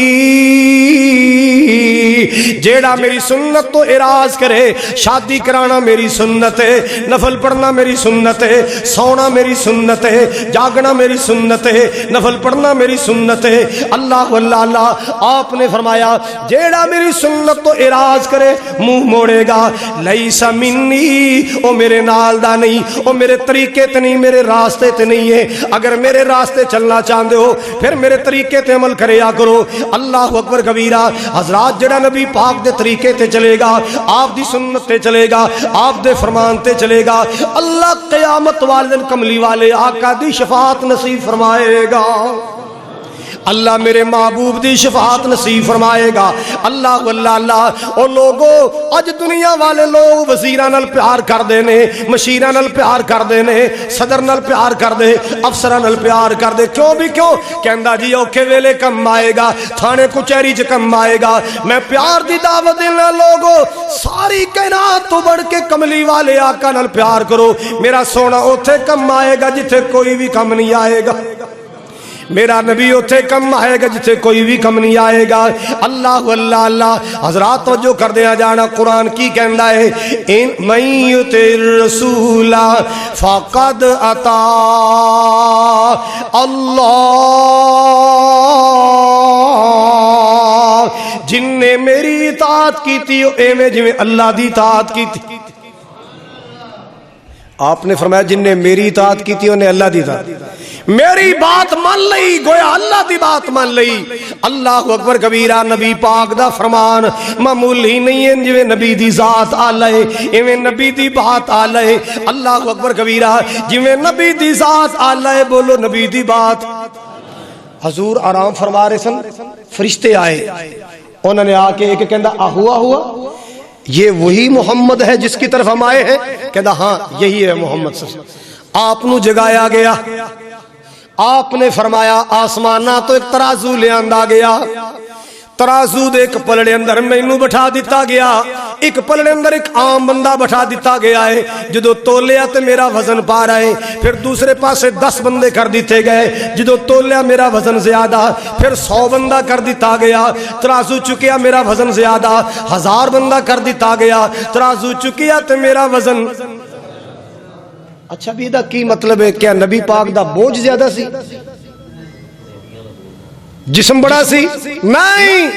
جیڑا میری سنت تو اعراض کرے۔ شادی کرانا میری سنت ہے، نفل پڑھنا میری سنت ہے، سونا میری سنت ہے، جاگنا میری سنت ہے، نفل پڑھنا میری سنت ہے۔ اللہ اللہ اللہ۔ آپ نے فرمایا جیڑا میری سنت تو اعراض کرے، منہ موڑے گا، لیس منی، او میرے نال دا نہیں، او میرے طریقے تے نہیں، میرے راستے تے نہیں ہے۔ اگر میرے راستے چلنا چاہتے ہو پھر میرے طریقے تے عمل کریا کرو۔ اللہ اکبر کبیرہ۔ حضرات جڑا نبی پاک دے طریقے تے چلے گا، آپ دی سنت تے چلے گا، آپ دے فرمان تے چلے گا، اللہ قیامت والے دن کملی والے آقا دی شفاعت نصیب فرمائے گا۔ اللہ میرے محبوب دی شفاعت نصیب فرمائے گا۔ اللہ اللہ اللہ۔ او لوگو اج دنیا والے لوگ وزیراں نال پیار کردے نے، مشیراں نال پیار کردے نے، صدر نال پیار کردے، افسراں نال پیار کردے۔ کیوں بھی کیوں؟ کہندا جی اوکھے ویلے کم آئے گا، تھانے کچہری چ کم آئے گا۔ میں پیار دی دعوت دینا لوگو، ساری کائنات تو بڑھ کے کملی والے آقا نال پیار کرو۔ میرا سونا اوتھے کم آئے گا جتھے کوئی بھی کم نہیں آئے گا، میرا نبی اتھے کم آئے گا جتھے کوئی بھی کم نہیں آئے گا۔ اللہ اللہ اللہ۔ حضرات توجہ کر دیا جانا، قرآن کی کہندا ہے ان من یطع الرسول فقد اطاع اللہ، جن نے میری اطاعت کی تھی ایویں جویں اللہ دی اطاعت کی تھی۔ آپ نے فرمایا جن نے میری اطاعت کی تھی انہیں اللہ دی اطاعت، میری بات مان لئی گویا اللہ دی بات مان لئی۔ اللہ اکبر کبیرہ۔ نبی پاک دا فرمان معمولی نہیں ہے، جویں نبی دی ذات آلہ ہے ایویں نبی دی بات آلہ ہے۔ اللہ اکبر کبیرہ۔ جویں نبی دی ذات آلہ ہے، بولو نبی دی بات۔ حضور آرام فرما رہے سن، فرشتے آئے، انہوں نے آ کے ایک کہندا ہوا یہ وہی محمد ہے جس کی طرف ہم آئے ہیں؟ کہندا ہاں یہی ہے محمد صلی اللہ علیہ وسلم۔ آپ نو جگایا گیا، آپ نے فرمایا آسمانہ تو ایک ترازو لے آندا گیا، ترازو دے ایک پلڑے اندر مینوں بٹھا دیتا گیا، ایک پلڑے اندر ایک عام بندہ بٹھا دیتا گیا ہے۔ جدو تولیا تے میرا وزن پا رہا ہے، پھر دوسرے پاسے 10 بندے کر دیتے گئے، جدو تولیا میرا وزن زیادہ، پھر 100 بندہ کر دیتا گیا، ترازو چکیا میرا وزن زیادہ، 1000 بندہ کر دیتا گیا، ترازو چکیا تے میرا وزن۔ اچھا بھی دا کی مطلب ہے؟ کیا نبی پاک دا بوجھ زیادہ سی؟ جسم بڑا سی؟ نہیں،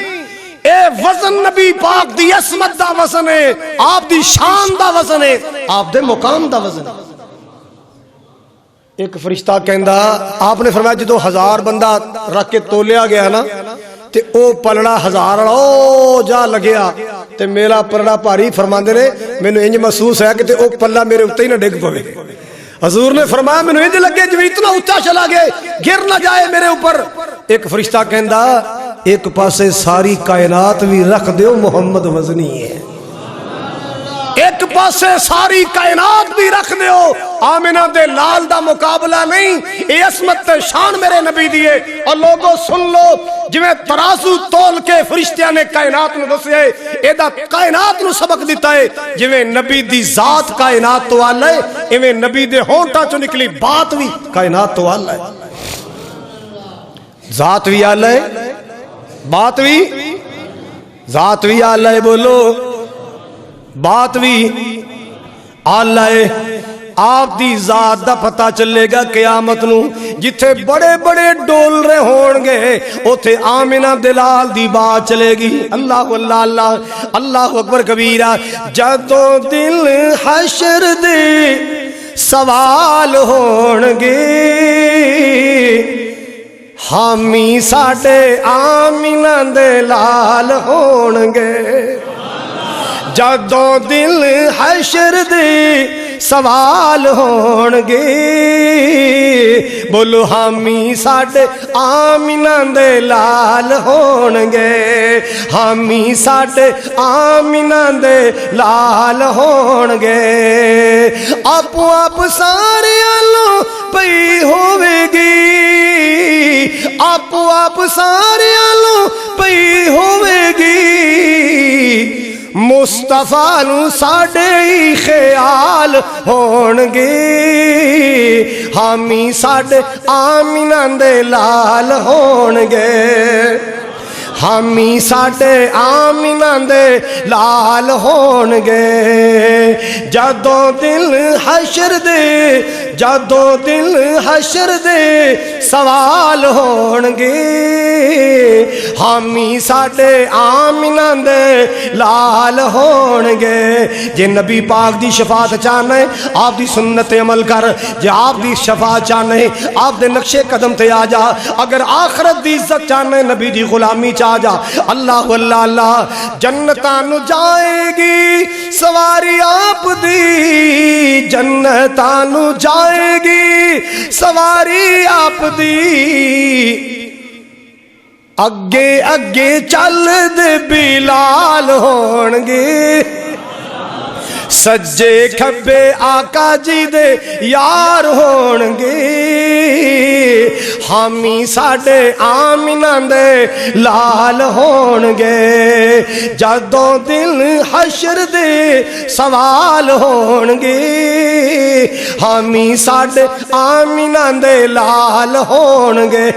اے وزن نبی پاک دی عصمت دا وزن ہے، آپ دی شان دا وزن ہے، آپ دے مقام دا وزن ہے۔ ایک فرشتہ کہندا، آپ نے فرمایا جدو 1000 بندہ رکھ کے تولیا گیا نا تے او پلڑا 1000 او جا لگیا تے میرا پلڑا بھاری، فرماندے نے مینوں انج محسوس ہے کہ او پلڑا میرے اوتے ہی نہ ڈگ پوے۔ حضور نے فرمایا مینوں انج لگے جویں اتنا اونچا چلا گئے، گر نہ جائے میرے اوپر۔ ایک فرشتہ کہندا ایک پاسے ساری کائنات بھی رکھ دیو محمد وزنی ہے، ایک پاسے ساری کائنات بھی رکھ دیو، آمنہ دے لال دا مقابلہ نہیں، اے عصمت تے شان میرے نبی دیے۔ اور لوگوں سن لو، جویں ترازو تول کے فرشتیاں نے کائنات نو دسیا ہے، اے دا کائنات نو سبق دیتا ہے، جویں نبی دی ذات کائنات تو آلہ ہے، ایویں نبی دے ہونٹاں چوں نکلی بات بھی کائنات تو آلہ ہے۔ ذات بھی آلہ ہے، بات بھی، ذات بھی آلہ ہے، بولو بات بھی آلہ ہے۔ آپ دی ذات دا پتہ چلے گا قیامت نو، جتھے بڑے بڑے ڈول رہے ہون گے اوتھے آمنہ دلال دی بات چلے گی۔ اللہ اللہ اللہ۔ اللہ اکبر کبیرہ۔ جدوں دل حشر دے سوال ہون گے، حامی ساڈے آمنہ دلال ہون گے۔ جدوں دل حشر دے سوال ہونگے بولو حامی ساڈے آمینہ دے لال ہونگے حامی ساڈے آمینہ دے لال ہونگے آپ سارے آلوں پئی ہوئے گی آپ سارے آلوں پئی ہوئے گی مصطفیٰ نو ساڈے ہی خیال ہونگے حامی ساڈے آمینہ دے لال ہونگے حامی ساڈے آمینہ دے لال ہونگے جدوں دل حشر دے جدوں دل حشر دے سوال ہونگے حامی ساڈے آمینہ دے لال ہونگے جے نبی پاک دی شفاعت چاہنا ہے آپ دی سنت عمل کر جے آپ دی شفاعت چاہنا ہے آپ دے نقشے قدم تے آ جا اگر آخرت دی عزت چاہنا ہے نبی دی غلامی چاہ جا اللہ اللہ اللہ جنتاں نو جائے گی سواری آپ دی جنتاں نو جائے گی سواری آپ دی اگے اگے چل دے بلال ہونگے سجے کھبے آقا جی دے یار ہونگے حامی ساڈے آمینہ دے لال ہونگے جدوں دل حشر دے سوال ہونگے حامی ساڈے آمینہ دے لال ہونگے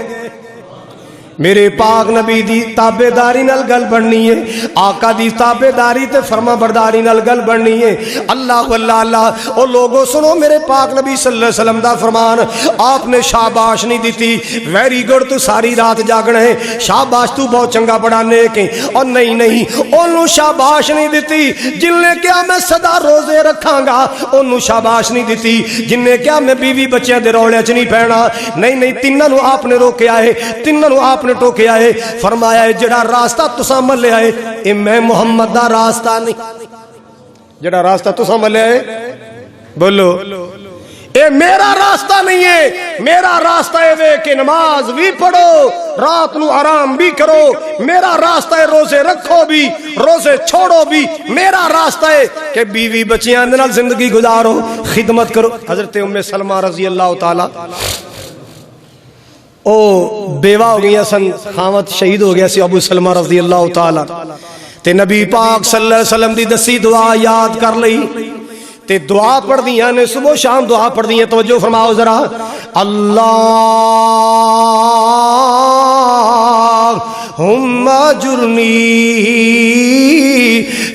میرے پاک نبی دی تابعداری نال گل بننی ہے آقا دی تابعداری تے فرما برداری نال گل بننی ہے اللہ اللہ اللہ او لوگوں سنو میرے پاک نبی صلی اللہ علیہ وسلم دا فرمان آپ نے شاباش نہیں دیتی ویری گڈ تو ساری رات جاگنا ہے شاباش تو بہت چنگا بڑا نیک ہے اور نہیں نہیں انہوں شاباش نہیں دیتی جن نے کیا میں صدا روزے رکھاں گا انہوں شاباش نہیں دیتی جن نے کیا میں بیوی بچے دے رولے چ نہیں پہنا نہیں نہیں تینوں نو آپ نے روکے آئے تینوں نو آپ ٹوکے آئے فرمایا ہے جڑا راستہ تساں ملے آئے اے میں محمد دا راستہ نہیں جڑا راستہ تساں ملے آئے بولو اے میرا راستہ نہیں ہے میرا راستہ ہے کہ نماز بھی پڑھو رات نو آرام بھی کرو میرا راستہ ہے روزے رکھو بھی روزے چھوڑو بھی میرا راستہ ہے کہ بیوی بچیاں دے نال زندگی گزارو خدمت کرو حضرت ام سلمہ رضی اللہ تعالی او بیوہ ہو گیا سن خامت شہید ہو گیا سی ابو سلمہ رضی اللہ تعالی تے نبی پاک صلی اللہ علیہ وسلم دی دسی دعا یاد کر لئی تے دعا پڑھ دیاں نے صبح شام دعا پڑھ دیاں توجہ فرماؤ ذرا اللہم اجرنی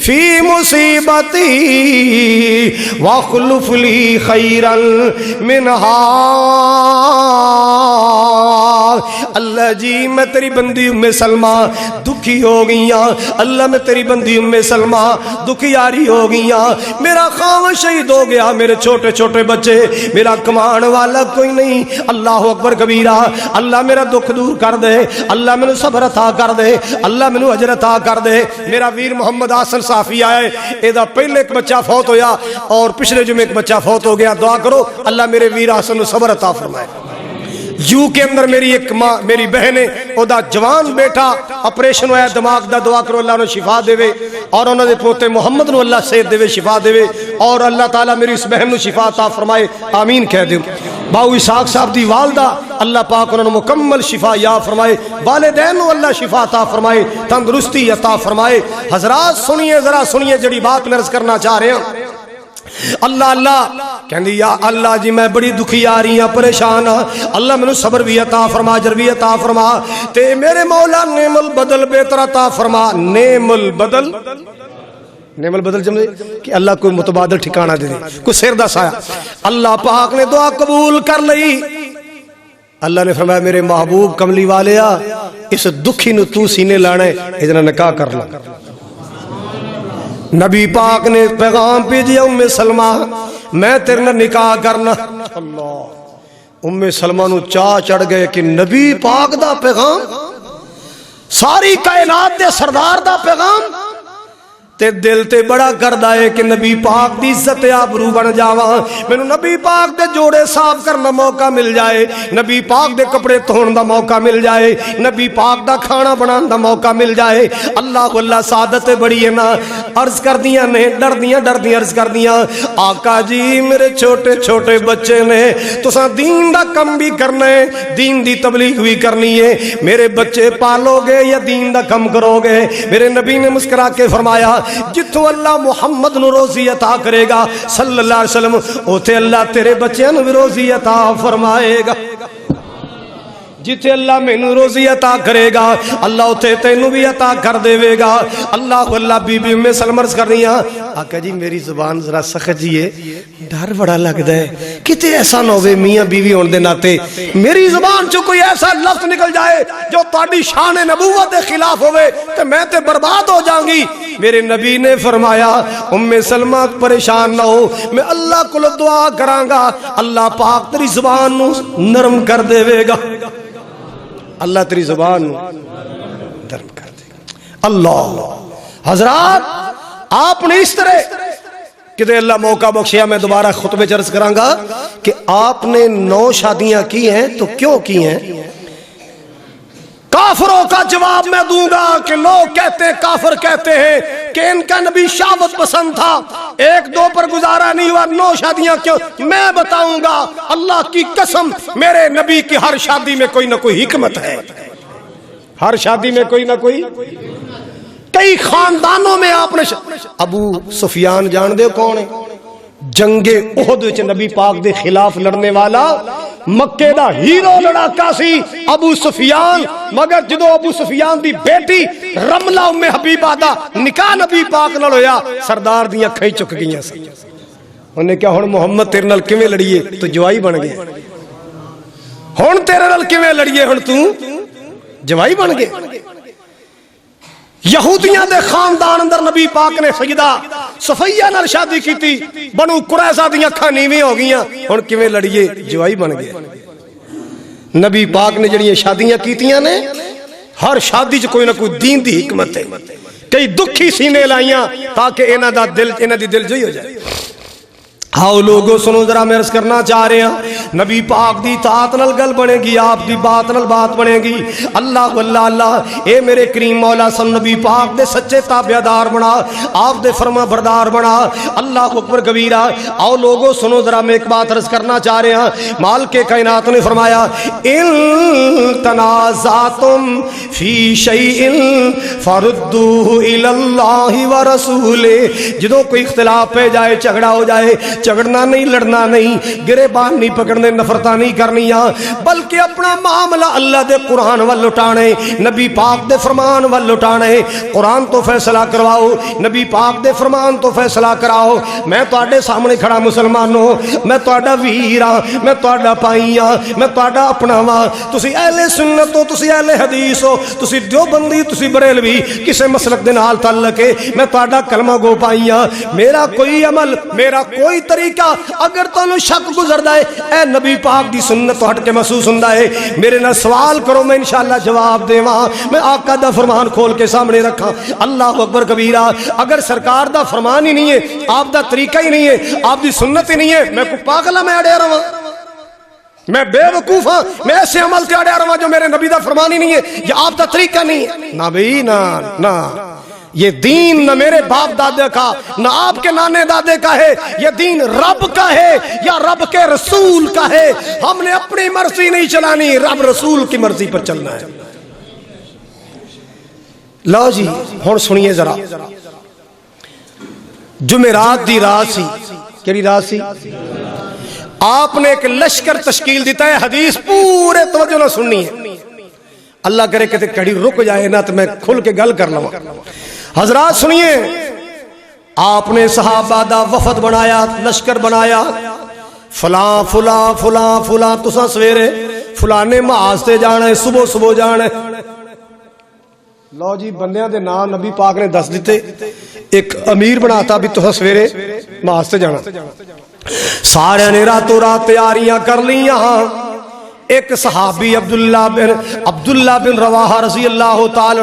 فی مصیبتی واخلف لی خیرا منہا اللہ جی میں تیری بندی ام سلمہ دکھی ہو گئیاں اللہ میں تیری بندی ام سلمہ دکھیاری ہو گئیاں میرا خاوند شہید ہو گیا میرے چھوٹے چھوٹے بچے میرا کمان والا کوئی نہیں اللہ اکبر کبیرہ اللہ میرا دکھ دور کر دے اللہ میں صبر عطا کر دے اللہ میں اجر عطا کر دے میرا ویر محمد حسن صافی آئے ایدہ پہلے ایک بچہ فوت ہویا اور پچھلے جمعے ایک بچہ فوت ہو گیا دعا کرو اللہ میرے ویر حسن صبر عطا فرمائے یو کے اندر میری ایک ماں میری بہن ہے او دا جوان بیٹا اپریشن ہویا دماغ دا دعا کرو اللہ انہوں شفا دے وے اور انہوں دے پوتے محمد نو اللہ صحت دے وے شفا دے وے اور اللہ تعالیٰ میری اس بہن نو شفا عطا فرمائے آمین کہہ دے باو اسحاق صاحب دی والدہ اللہ پاک انہوں نے مکمل شفا یا فرمائے والدین نو اللہ شفا عطا فرمائے تندرستی عطا فرمائے حضرات سنیے ذرا سنیے جڑی بات میں عرض کرنا چاہ رہے ہیں اللہ اللہ کہندی یا اللہ جی میں بڑی دکھی آ رہی ہوں پریشان ہاں اللہ میں صبر بھی عطا فرما اجر بھی عطا فرما تے میرے مولا نعم البدل بہتر عطا فرما نعم البدل نعم البدل جملے کہ اللہ کوئی متبادل ٹھکانہ دے دے کوئی سر دا سایہ اللہ پاک نے دعا قبول کر لئی اللہ نے فرمایا میرے محبوب کملی والیا اس دکھی نو تو سینے لانے ادھر نکاح کر لا نبی پاک نے پیغام بھیجیا ام سلمہ میں تیرے نال نکاح کرنا اللہ ام سلمہ نو چاہ چڑھ گئے کہ نبی پاک دا پیغام ساری کائنات دے سردار دا پیغام تے دل تے بڑا کردا ہے کہ نبی پاک دی عزت آبرو بن جاواں، مینوں نبی پاک دے جوڑے صاف کرن دا موقع مل جائے، نبی پاک دے کپڑے دھون دا موقع مل جائے، نبی پاک دا کھانا بنان دا موقع مل جائے۔ اللہ اللہ سعادت بڑی ہے نا۔ عرض کردیاں نے ڈردیاں عرض کردیاں، آقا جی میرے چھوٹے چھوٹے بچے نے، تساں دین دا کم بھی کرنا ہے، دین دی تبلیغ بھی کرنی ہے، میرے بچے پالو گے یا دین دا کم کرو گے؟ میرے نبی نے مسکرا کے فرمایا جتوں اللہ محمد نو روزی عطا کرے گا صلی اللہ علیہ وسلم، اوتھے اللہ تیرے بچیاں نو بھی روزی عطا فرمائے گا۔ جتے اللہ مینوں روزی عطا کرے گا اللہ اوتھے تینوں بھی عطا کر دے گا۔ اللہ اللہ بی بی ام سلمہ عرض کر رہی ہیں، آقا جی میری زبان ذرا سخت جی ہے، ڈر بڑا لگدا ہے کتے ایسا نہ ہوے میاں بیوی ہون دے ناتے میری زبان چوں کوئی ایسا لفظ نکل جائے جو تہاڈی شان نبوت دے خلاف ہوے تے میں تے برباد ہو جاؤں گی۔ میرے نبی نے فرمایا ام سلمہ پریشان نہ ہو، میں اللہ کو دعا کراں گا اللہ پاک تیری زبان نو نرم کر دے گا، اللہ تیری زبان نرم کر دے گا۔ اللہ حضرات آپ نے اس طرح کہ اللہ موقع بخشیا میں دوبارہ خطبے عرض کراں گا کہ آپ نے 9 شادیاں کی ہیں تو کیوں کی ہیں؟ کافروں کا جواب میں دوں گا کہ لوگ کہتے ہیں، کافر کہتے ہیں کہ ان کا نبی شہوت پسند تھا، 1-2 پر گزارا نہیں ہوا، 9 شادیاں کیوں؟ میں بتاؤں گا اللہ کی قسم میرے نبی کی ہر شادی میں کوئی نہ کوئی حکمت ہے، ہر شادی میں کوئی نہ کوئی۔ کئی خاندانوں میں آپ نے ابو سفیان جان دے کون ہے؟ جنگ احد وچ نبی پاک دے خلاف لڑنے والا مکے دا ہیرو لڑاکا سی ابو سفیان، مگر جدو ابو سفیان دی بیٹی رملہ ام حبیبہ دا نکاح نبی پاک نال ہویا سردار دیاں اکھاں چک گئیاں سی، انہیں کہا ہن محمد تیرے نال کیویں لڑیے؟ تو جوائی بن گئے، ہن تیرے نال کیویں لڑیے؟ ہن تو جوائی بن گئے۔ یہودیاں دے خاندان اندر نبی پاک نے سیدہ صفیہ نال شادی کیتی، بنو قریظہ دیاں اکھاں نیویں ہو گئیاں، ہن کیویں لڑیے؟ جوائی بن گئے۔ نبی پاک نے جڑیاں شادیاں کیتیاں نے ہر شادی چ کوئی نہ کوئی دین دی حکمت ہے، کئی دکھی سینے لائیاں تاکہ انہاں دی دل جوئی ہو جائے۔ آؤ لوگوں سنو ذرا میں عرض کرنا چاہ رہے ہیں، نبی پاک دی اطاعت نال گل بنے گی، آپ دی بات نال بات بنے گی۔ اللہ اللہ اللہ اے میرے کریم مولا صلی نبی پاک دے سچے تابعدار بنا، آپ دے فرما بردار بنا۔ اللہ اکبر کبیرہ۔ آؤ لوگوں سنو ذرا میں ایک بات عرض کرنا چاہ رہے ہیں، مالک کائنات نے فرمایا ان تنازعتم فی شیء فردوہ الی اللہ ورسولہ، جدوں کوئی اختلاف پہ جائے، جھگڑا ہو جائے، جھگڑنا نہیں، لڑنا نہیں، گریبان نہیں پکڑنے، نفرتاں نہیں کرنیاں، بلکہ اپنا معاملہ اللہ دے قرآن وال لٹانے، نبی پاک دے فرمان وال لٹانے۔ قرآن تو فیصلہ کرواؤ، نبی پاک دے فرمان تو فیصلہ کراؤ۔ میں تواڈے سامنے کھڑا مسلمانوں، میں تواڈا ویر ہاں، میں تواڈا پائی ہاں، میں تواڈا اپنا ہاں۔ تسی اہل سنت ہو، تسی اہل حدیث ہو، تسی دیوبندی، تسی بریلوی، کسے مسلک دے نال تعلق ہے، میں تواڈا کلمہ گو پائی ہاں۔ میرا کوئی عمل، میرا کوئی طریقہ اگر تانوں شک گزردا ہے اے نبی پاک دی سنت تو ہٹ کے محسوس ہوندا ہے، میرے نال سوال کرو، میں انشاءاللہ جواب دیواں، میں آقا دا فرمان کھول کے سامنے رکھاں۔ اللہ اکبر کبیرہ۔ اگر سرکار دا فرمان ہی نہیں ہے، آپ دا طریقہ ہی نہیں ہے، آپ دی سنت ہی نہیں ہے، میں کو پاگل ہاں، میں اڑیا رہواں، میں بے وقوف ہاں، میں ایسے عمل تے اڑیا رہواں جو میرے نبی دا فرمان ہی نہیں ہے یا آپ دا طریقہ نہیں ہے؟ نہ بھائی نہ، یہ دین نہ میرے باپ دادے کا نہ آپ کے نانے دادے کا ہے، یہ دین رب کا ہے یا رب کے رسول کا ہے۔ ہم نے اپنی مرضی نہیں چلانی، رب رسول کی مرضی پر چلنا ہے۔ لو جی ہن سنیے ذرا، جمعرات دی رات سی، کیڑی رات سی؟ آپ نے ایک لشکر تشکیل دیتا ہے، حدیث پورے توجہ نہ سننی ہے، اللہ کرے کہ کڑی رک جائے نا تو میں کھل کے گل کر لوں۔ حضرات سنیے، آپ نے صحابہ دا وفد بنایا، لشکر بنایا، فلاں فلاں فلاں فلاں، تساں سویرے فلانے محاذ تے جانا ہے، صبح صبح جانا ہے۔ لو جی بندیاں دے نام نبی پاک نے دس دیتے، ایک امیر بناتا بھی تساں سویرے محاذ تے جانا۔ سارے نے راتوں رات تیاریاں کر لیاں، ایک صحابی عبداللہ بن رواحہ رضی اللہ تعالی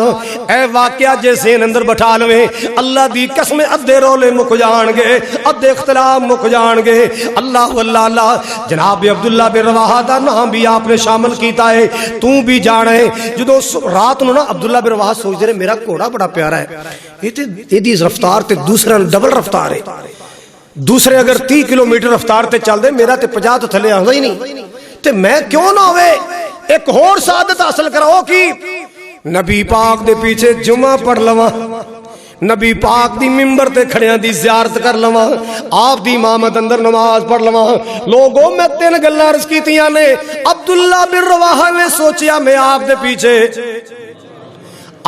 اے واقعہ جے ذہن اندر بٹھا لویں اللہ دی قسم ادھے رولے مک جان گے ادھے اختلاف مک جان گے اللہ اللہ اللہ جناب عبداللہ بن رواحہ دا نام بھی آپ نے شامل کیتا ہے تو بھی جانا ہے جدو رات نو نا عبداللہ بن رواحہ سوچ دے میرا گھوڑا بڑا پیارا ہے یہ دی رفتار تے دوسرے ڈبل رفتار ہے دوسرے اگر 30 کلومیٹر رفتار تے چل دے میرا تے 50 تو تھلے آندا ہی نہیں تے میں کیوں نہ ہوئے ایک اور سعادت حاصل کراؤ کی نبی پاک دے پیچھے جمعہ پڑھ لواں نبی پاک دی ممبر تے کھڑیاں دی زیارت کر لواں آپ دی امامت اندر نماز پڑھ لواں لوگوں میں 3 گلاں عرض کیتیاں نے عبداللہ بن رواحہ نے سوچیا میں آپ دے پیچھے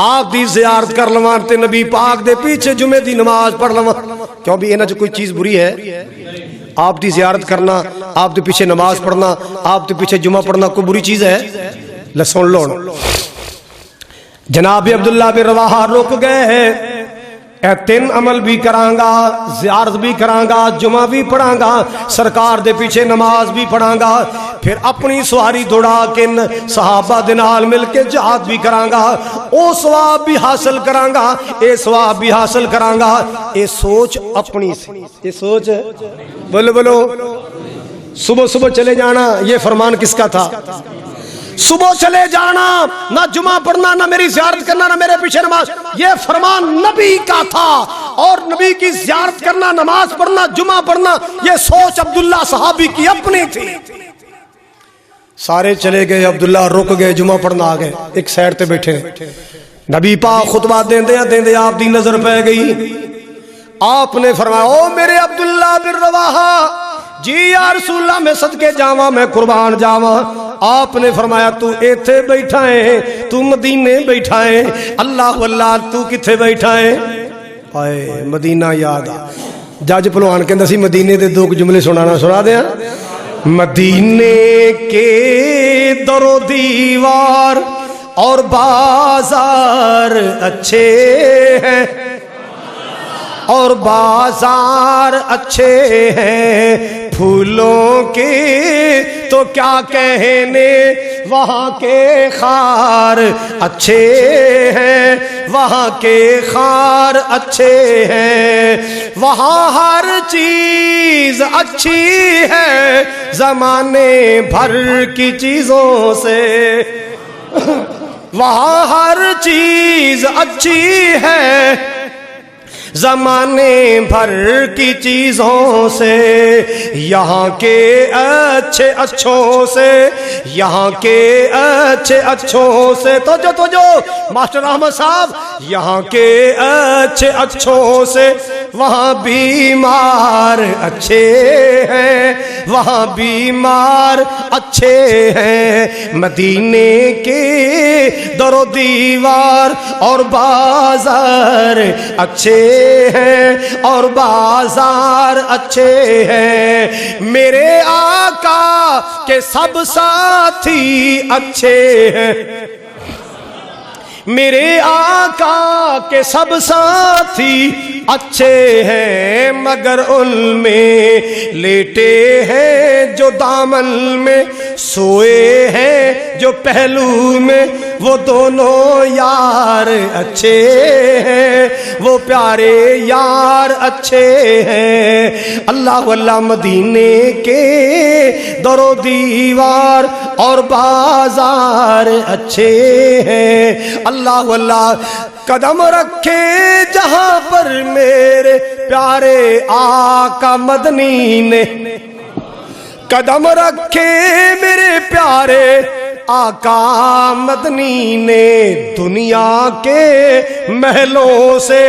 آپ دی زیارت کر لواں تے نبی پاک دے پیچھے جمعے دی نماز پڑھ لواں کیوں بھی انہاں چ کوئی چیز بری ہے آپ دی زیارت کرنا آپ دے پیچھے نماز پڑھنا آپ دے پیچھے جمعہ پڑھنا کوئی بری چیز ہے لسن لو جناب عبداللہ بن رواحہ رک گئے اے 3 عمل بھی کرانگا زیارت بھی کرانگا جمعہ بھی پڑھانگا سرکار دے پیچھے نماز بھی پڑھانگا پھر اپنی سواری دوڑا کے صحابہ دے نال مل کے جہاد بھی کرانگا او ثواب بھی حاصل کرانگا اے ثواب بھی حاصل کرانگا اے سوچ اپنی سے اے سوچ بولو صبح صبح چلے جانا یہ فرمان کس کا تھا صبح چلے جانا نہ جمعہ پڑھنا نہ میری زیارت کرنا نہ میرے پیچھے نماز یہ فرمان نبی کا تھا اور نبی کی زیارت کرنا نماز پڑھنا جمعہ پڑھنا یہ سوچ عبداللہ صحابی کی اپنی تھی سارے چلے گئے عبداللہ رک گئے جمعہ پڑھنا آ گئے ایک سائڈ تے بیٹھے نبی پاک خطبہ دیندے آپ دی نظر پہ گئی آپ نے فرمایا او میرے عبداللہ بن رواحہ جی یا رسول اللہ میں صدقے جاواں میں قربان جاواں آپ نے فرمایا تو ایتھے بیٹھا ہے تو مدینے بیٹھا ہے اللہ واللہ تو کتھے بیٹھا ہے آئے مدینہ یاد آ جج پلوان کہندا سی مدینے دے 2 جملے سنا دیاں مدینے کے در و دیوار اور بازار اچھے ہیں اور بازار اچھے ہیں پھولوں کے تو کیا کہنے وہاں کے خار اچھے ہیں وہاں کے خار اچھے ہیں وہاں ہر چیز اچھی ہے زمانے بھر کی چیزوں سے وہاں ہر چیز اچھی ہے زمانے بھر کی چیزوں سے یہاں کے اچھے اچھوں سے یہاں کے اچھے اچھوں سے تو جو ماسٹر احمد صاحب یہاں کے اچھے اچھوں سے وہاں بیمار اچھے ہیں وہاں بیمار اچھے ہیں مدینے کے در و دیوار اور بازار اچھے ہیں اور بازار اچھے ہیں میرے آقا کے سب ساتھی اچھے ہیں میرے آقا کے سب ساتھی اچھے ہیں مگر ان میں لیٹے ہیں جو دامن میں سوئے ہیں جو پہلو میں وہ دونوں یار اچھے ہیں وہ پیارے یار اچھے ہیں اللہ واللہ مدینے کے در و دیوار اور بازار اچھے ہیں اللہ واللہ قدم رکھے جہاں پر میرے پیارے آقا مدنی نے قدم رکھے میرے پیارے آقا مدنی نے دنیا کے محلوں سے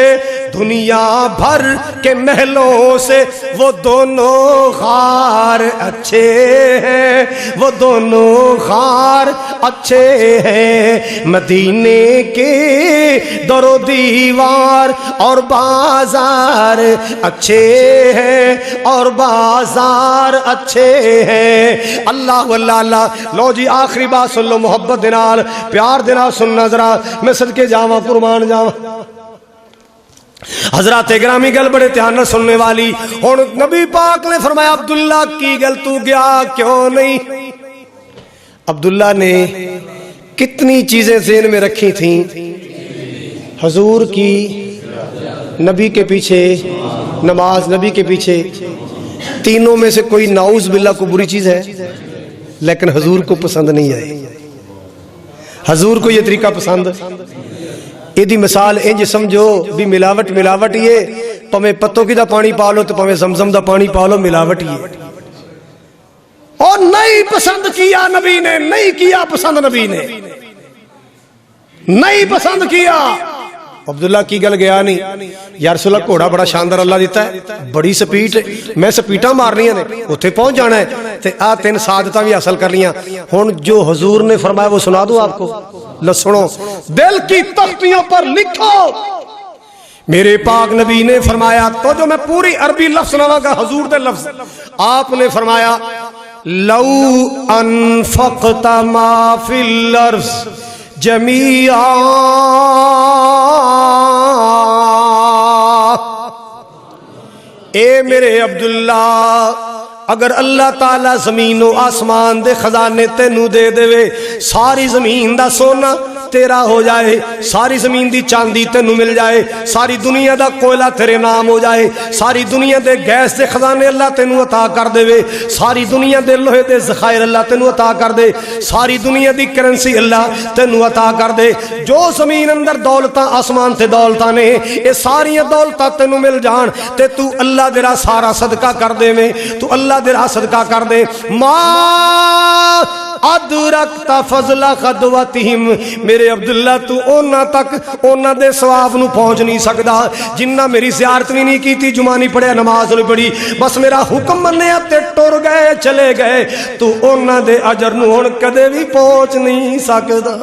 دنیا بھر کے محلوں سے وہ دونوں غار اچھے ہیں وہ دونوں غار اچھے ہیں مدینے کے در و دیوار اور بازار اچھے ہیں اور بازار اچھے ہیں اللہ واللہ اللہ لو جی آخری بات سن لو محبت دنال پیار دنال سننا ذرا میں صدقے جاواں قربان جاواں حضرات گرامی گل بڑے دھیان نہ سننے والی ہن نبی پاک نے فرمایا عبداللہ کی گل تو گیا کیوں نہیں عبداللہ نے کتنی چیزیں ذہن میں رکھی تھیں؟ حضور کی، نبی کے پیچھے نماز، نبی کے پیچھے، تینوں میں سے کوئی نعوذ باللہ کو بری چیز ہے لیکن حضور کو پسند نہیں آئی. حضور کو یہ طریقہ پسند. یہ مثال انج سمجھو بھی ملاوٹ ملاوٹ یہ پویں پتوں کی دا پانی پا لو تو پویں زمزم دا پانی پا لو، ملاوٹ یہ. اور نہیں پسند کیا نبی نے، نہیں کیا پسند نبی نے، نہیں پسند کیا. عبداللہ کی گل گیا نہیں، یا رسول اللہ گھوڑا بڑا شاندار اللہ دیتا ہے، بڑی سپیٹ، میں سپیٹاں مارنیاں نے، اتنے پہنچ جانا ہے تے آ تین سعادتاں بھی حاصل کر لیاں. ہن جو حضور نے فرمایا وہ سنا دوں آپ کو. سنو، دل کی تختیوں پر لکھو. میرے پاک نبی نے فرمایا، تو جو میں پوری عربی لفظ سناواں گا حضور دے لفظ، آپ نے فرمایا لو انفقت ما فی الارض جمیعا، اے میرے عبداللہ، اگر اللہ تعالی زمین و آسمان دے خزانے تینوں دے دے، ساری زمین دا سونا تیرا ہو جائے، ساری زمین دی چاندی تینوں مل جائے، ساری دنیا دا کوئلہ تیرے نام ہو جائے، ساری دنیا دے گیس دے خزانے اللہ تینوں عطا کر دے، ساری دنیا دے لوہے دے ذخائر اللہ تینوں عطا کر دے، ساری دنیا دی کرنسی اللہ تینوں عطا کر دے، جو زمین اندر دولتاں آسمان تے دولتاں نے، یہ ساری دولتاں تینوں مل جان تے تو اللہ دے راہ سارا صدقہ کر دے میں، تو اللہ دے راہ صدقہ کر دے. ما ادرکت فضل خدوتہم، میرے عبداللہ تو اونا تک اونا دے ثواب نو پہنچ نہیں سکدا جنہ میری زیارت بھی نہیں کیتی، جمعہ نہیں پڑھیا، نماز نہیں پڑھی، بس میرا حکم منیا تے ٹر گئے چلے گئے، تو اونا دے اجر نو ہن کدے بھی پہنچ نہیں سکدا.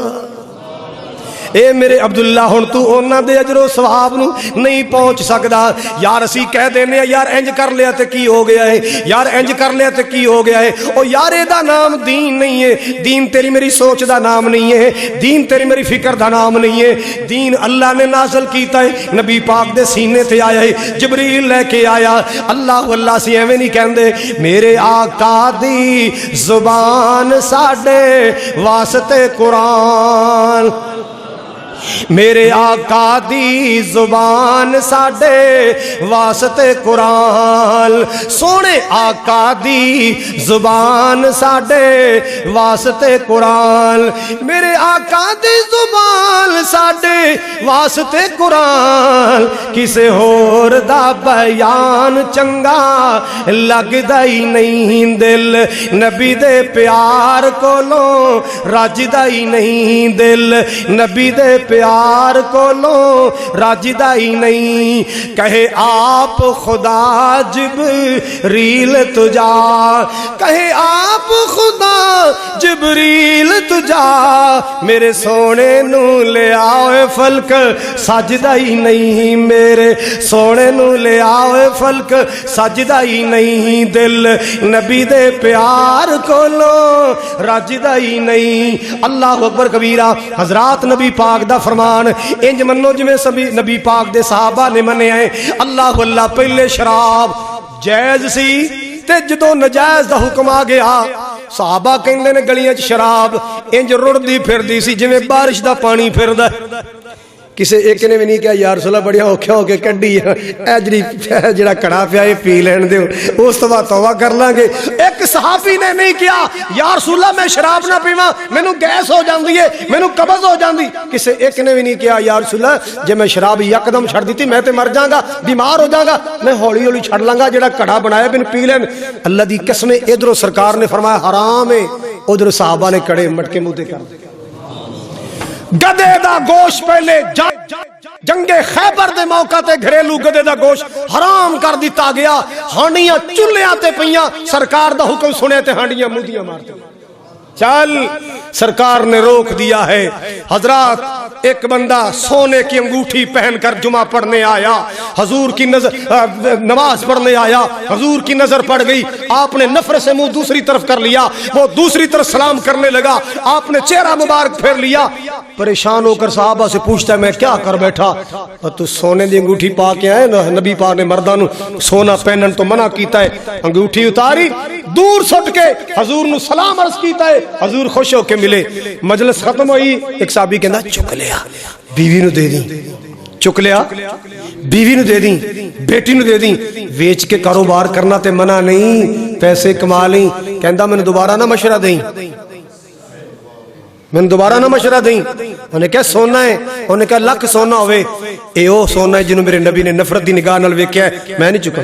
اے میرے عبداللہ ہن تو اونا دے اجر و ثواب نو نہیں پہنچ سکدا. یار اسی کہہ دینے یار انج کر لیا تے کی ہو گیا ہے، یار انج کر لیا تے کی ہو گیا ہے. او یار اے دا نام دین نہیں ہے، دین تیری میری سوچ دا نام نہیں ہے، دین تیری میری فکر دا نام نہیں ہے. دین اللہ نے نازل کیتا ہے، نبی پاک دے سینے تے آیا ہے، جبریل لے کے آیا. اللہ واللہ سی ایویں نہیں کہندے، میرے آقا دی زبان ساڈے واسطے قرآن، میرے آقا دی زبان ساڈے واسطے قرآن، سونے آقا دی زبان ساڈے واسطے قرآن، میرے آقا دی زبان ساڈے واسطے قرآن. کسے ہور دا بیان چنگا لگدا ہی نہیں، دل نبی دے پیار کولوں رجدا ہی نہیں، دل نبی دے پیار کولوں راجدہ ہی نہیں. کہے آپ خدا جبریل تجا، کہے آپ خدا جبریل تجا، میرے سونے نو لے آؤ فلک سجدہ ہی نہیں، میرے سونے نو لے آؤ فلک سجدہ ہی نہیں، دل نبی دے پیار کولوں راجدہ ہی نہیں. اللہ اکبر کبیرہ. حضرات نبی پاک دا فرمان انج منو جویں سبھی نبی پاک دے صحابہ نے منیا ہے. اللہ اللہ پہلے شراب جائز سی تے جدوں نجائز دا حکم آ گیا، صحابہ کہندے نے گلیاں چ شراب انج رڑدی پھردی سی جویں بارش دا پانی پھردا. کسے ایک نے بھی نہیں کہا یا رسول اللہ بڑیا اوکھے ہو کے کڈی اے جڑا کڑا پیا یہ پی لین دیو، اس تو بعد توبہ کر لیں گے. ایک صحابی نے نہیں کیا یا رسول اللہ میں شراب نہ پیواں، مینوں گیس ہو جاندی ہے، مینوں قبض ہو جاندی. کسے ایک نے بھی نہیں کیا یا رسول اللہ جے میں شراب یکدم چھڑ دیتی میں تے مر جاں گا، بیمار ہو جاں گا، میں ہولی ہولی چھڑ لاں گا، جڑا کڑا بنایا بن پی لین. اللہ دی قسم ادھروں سرکار نے فرمایا حرام ہے، ادھر صحابہ نے کڑے مٹکے منہ تے کر دے. گدے دا گوشت پہلے جنگ خیبر دے موقع تے گھریلو گدے دا گوشت حرام کر دیتا گیا. ہانڈیاں چلیاں تے پیاں، سرکار دا حکم سنے تے ہانڈیاں مودیاں مارتے. چل سرکار نے روک دیا ہے. حضرات ایک بندہ سونے کی انگوٹھی پہن کر جمعہ پڑھنے آیا، حضور کی نظر نماز پڑھنے آیا، حضور کی نظر پڑ گئی، آپ نے نفر سے منہ دوسری طرف کر لیا، وہ دوسری طرف سلام کرنے لگا، آپ نے چہرہ مبارک پھیر لیا. پریشان ہو کر صحابہ سے پوچھتا ہے میں کیا کر بیٹھا؟ تو سونے دی انگوٹھی پا کے آئے نا، نبی پاک نے مرداں نو سونا پہنن تو منع کیتا ہے. انگوٹھی اتاری دور سٹ کے حضور نو سلام عرض کیتا ہے، حضور خوش ہو کے ملے، مجلس ختم ہوئی، ایک صحابی کہندا چک لیا بیوی نو دے دیں، چک لیا بیوی نو دے دیں، بیٹی نو دے دیں، ویچ کے کاروبار کرنا تے منع نہیں، پیسے کما لیں، کہندا میں نے دوبارہ نہ مشورہ دیں، میں نے دوبارہ نہ مشورہ دیں، انہیں کہا سونا ہے، انہیں کہا لکھ سونا ہوئے، اے او سونا ہے جنہوں میرے نبی نے نفرت دی نگاہ نال ویکھیا ہے، میں نہیں چکا،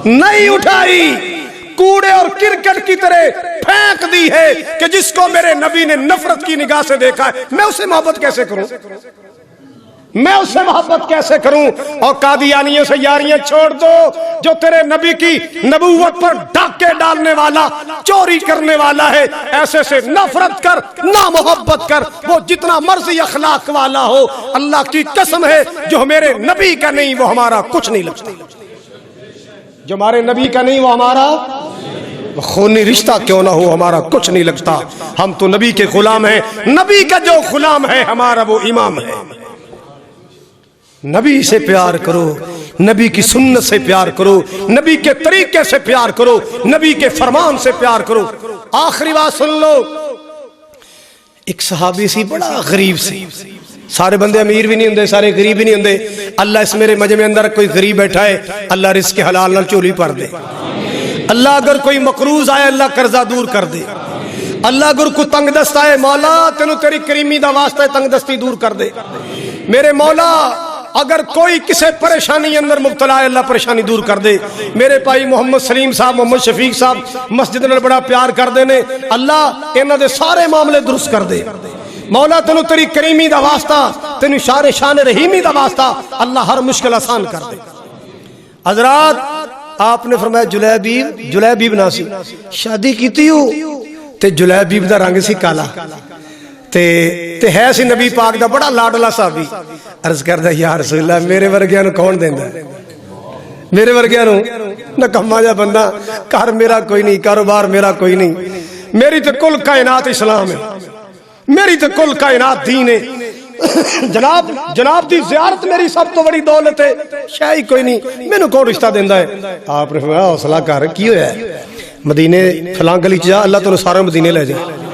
نہیں اٹھائی، کوڑے اور کرکٹ کی طرح پھینک دی ہے کہ جس کو میرے نبی نے نفرت کی نگاہ سے دیکھا ہے میں اسے محبت کیسے کروں، میں اس سے محبت کیسے کروں؟ اور قادیانیوں سے یاریاں چھوڑ دو، جو تیرے نبی کی نبوت پر ڈاکے ڈالنے والا، چوری کرنے والا ہے، ایسے سے نفرت کر، نہ محبت کر، وہ جتنا مرضی اخلاق والا ہو، اللہ کی قسم ہے جو میرے نبی کا نہیں وہ ہمارا کچھ نہیں لگتا، جو ہمارے نبی کا نہیں وہ ہمارا خونی رشتہ کیوں نہ ہو ہمارا کچھ نہیں لگتا، ہم تو نبی کے غلام ہیں، نبی کا جو غلام ہے ہمارا وہ امام ہے۔ نبی سے پیار کرو، نبی کی سنت سے پیار کرو، نبی کے طریقے سے پیار کرو، نبی کے فرمان سے پیار کرو۔ آخری بات سن لو، ایک صحابی سی بڑا غریب سی، سارے بندے امیر بھی نہیں ہوندے، سارے غریب بھی نہیں ہوندے، اللہ اس میرے مجمع اندر کوئی غریب بیٹھا ہے، اللہ رزق حلال نال چولی پر دے، اللہ اگر کوئی مقروض آئے اللہ قرضہ دور کر دے، اللہ اگر کوئی تنگ دست آئے مولا تینوں تیری کریمی دا واسطہ ہے تنگ دستی دور کر دے، میرے مولا اگر کوئی کسی پریشانی اندر مبتلا ہے اللہ پریشانی دور کر دے، میرے بھائی محمد سلیم صاحب، محمد شفیق صاحب مسجد نال بڑا پیار کر دے نے، اللہ انہاں دے سارے معاملے درست کر دے، مولا تینوں تیری کریمی دا واسطہ، تینوں شان رحیمی دا واسطہ اللہ ہر مشکل آسان کر دے۔ حضرات آپ نے فرمایا جلیبیب ناسی شادی کیتی ہو تے جلیبیب دا رنگ سی کالا تے ہے سی نبی پاک دا بڑا لاڈلا صحابی، عرض کردا یا رسول اللہ میرے ورگیاں نو کون دیندا ہے، میرے ورگیاں نو نکما جا بندہ، گھر میرا کوئی نہیں، کاروبار میرا کوئی نہیں، میری تے کل کائنات اسلام ہے، میری تے کل کائنات دین ہے، جناب دی زیارت میری سب تو بڑی دولت ہے، شاہی کوئی نہیں، مینوں کون رشتہ دیندا ہے؟ آپ نے فرمایا حوصلہ کر، کی ہویا ہے؟ مدینے فلاں گلی چ جا، اللہ تینوں سارے مدینے لے جائے،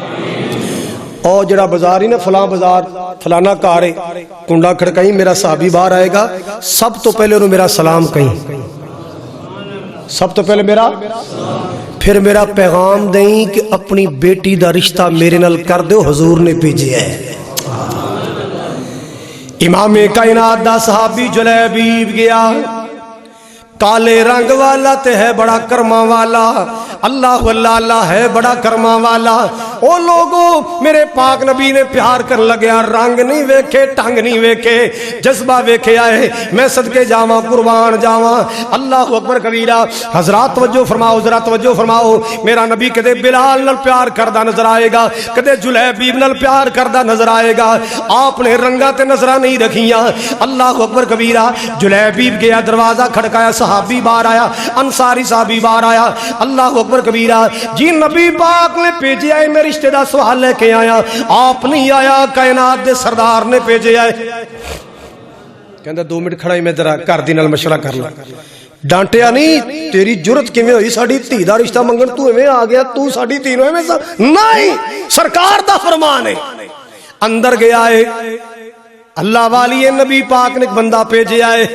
اور جڑا بازار ہی نا فلاں بازار فلانا کار ہے، کنڈا کھڑکائی میرا صحابی باہر آئے گا، سب تو پہلے انہوں میرا سلام کہیں، سب تو پہلے میرا، پھر میرا پیغام دیں کہ اپنی بیٹی دا رشتہ میرے نال کر دو، حضور نے بھیجے ہے۔ امام کائنات دا صحابی جلیبیب گیا، کالے رنگ والا تے ہے بڑا کرما والا، اللہ اللہ ہے بڑا کرما والا، او لوگوں میرے پاک نبی نے پیار کر لگیا، رنگ نہیں ویکھے ٹنگ نہیں ویکھے، جذبہ ویکھے آئے، میں صدقے جاواں قربان جاواں، اللہ اکبر کبیرہ۔ حضرات توجہ فرماؤ، ذرا توجہ فرماؤ، میرا نبی کدے بلال نال پیار کردہ نظر آئے گا، کدے جلیبیب نال پیار کردہ نظر آئے گا، آپ نے رنگا تے نظرہ نہیں رکھیاں، اللہ اکبر کبیرہ۔ جلیبیب گیا، دروازہ کھڑکایا، صحابی باہر آیا، انصاری صحابی باہر آیا، اللہ اکبر کبیرہ، جی نبی پاک نے بھیجے آئے، میں رشتہ دا سوال لے کے آیا، آپ نہیں آیا، کائنات دے سردار نے بھیجے آئے۔ کہندا 2 منٹ کھڑا ہی میں ذرا گھر دی نال مشورہ کر لا، ڈانٹیا نہیں، تیری جرت کیویں ہوئی ساڈی دھی دا رشتہ منگن، تو ایویں آ گیا، تو ساڈی دھی نو ایویں نہیں، سرکار دا فرمان ہے۔ اندر گیا ہے، اللہ والی نبی پاک نے ایک بندہ بھیجے آئے،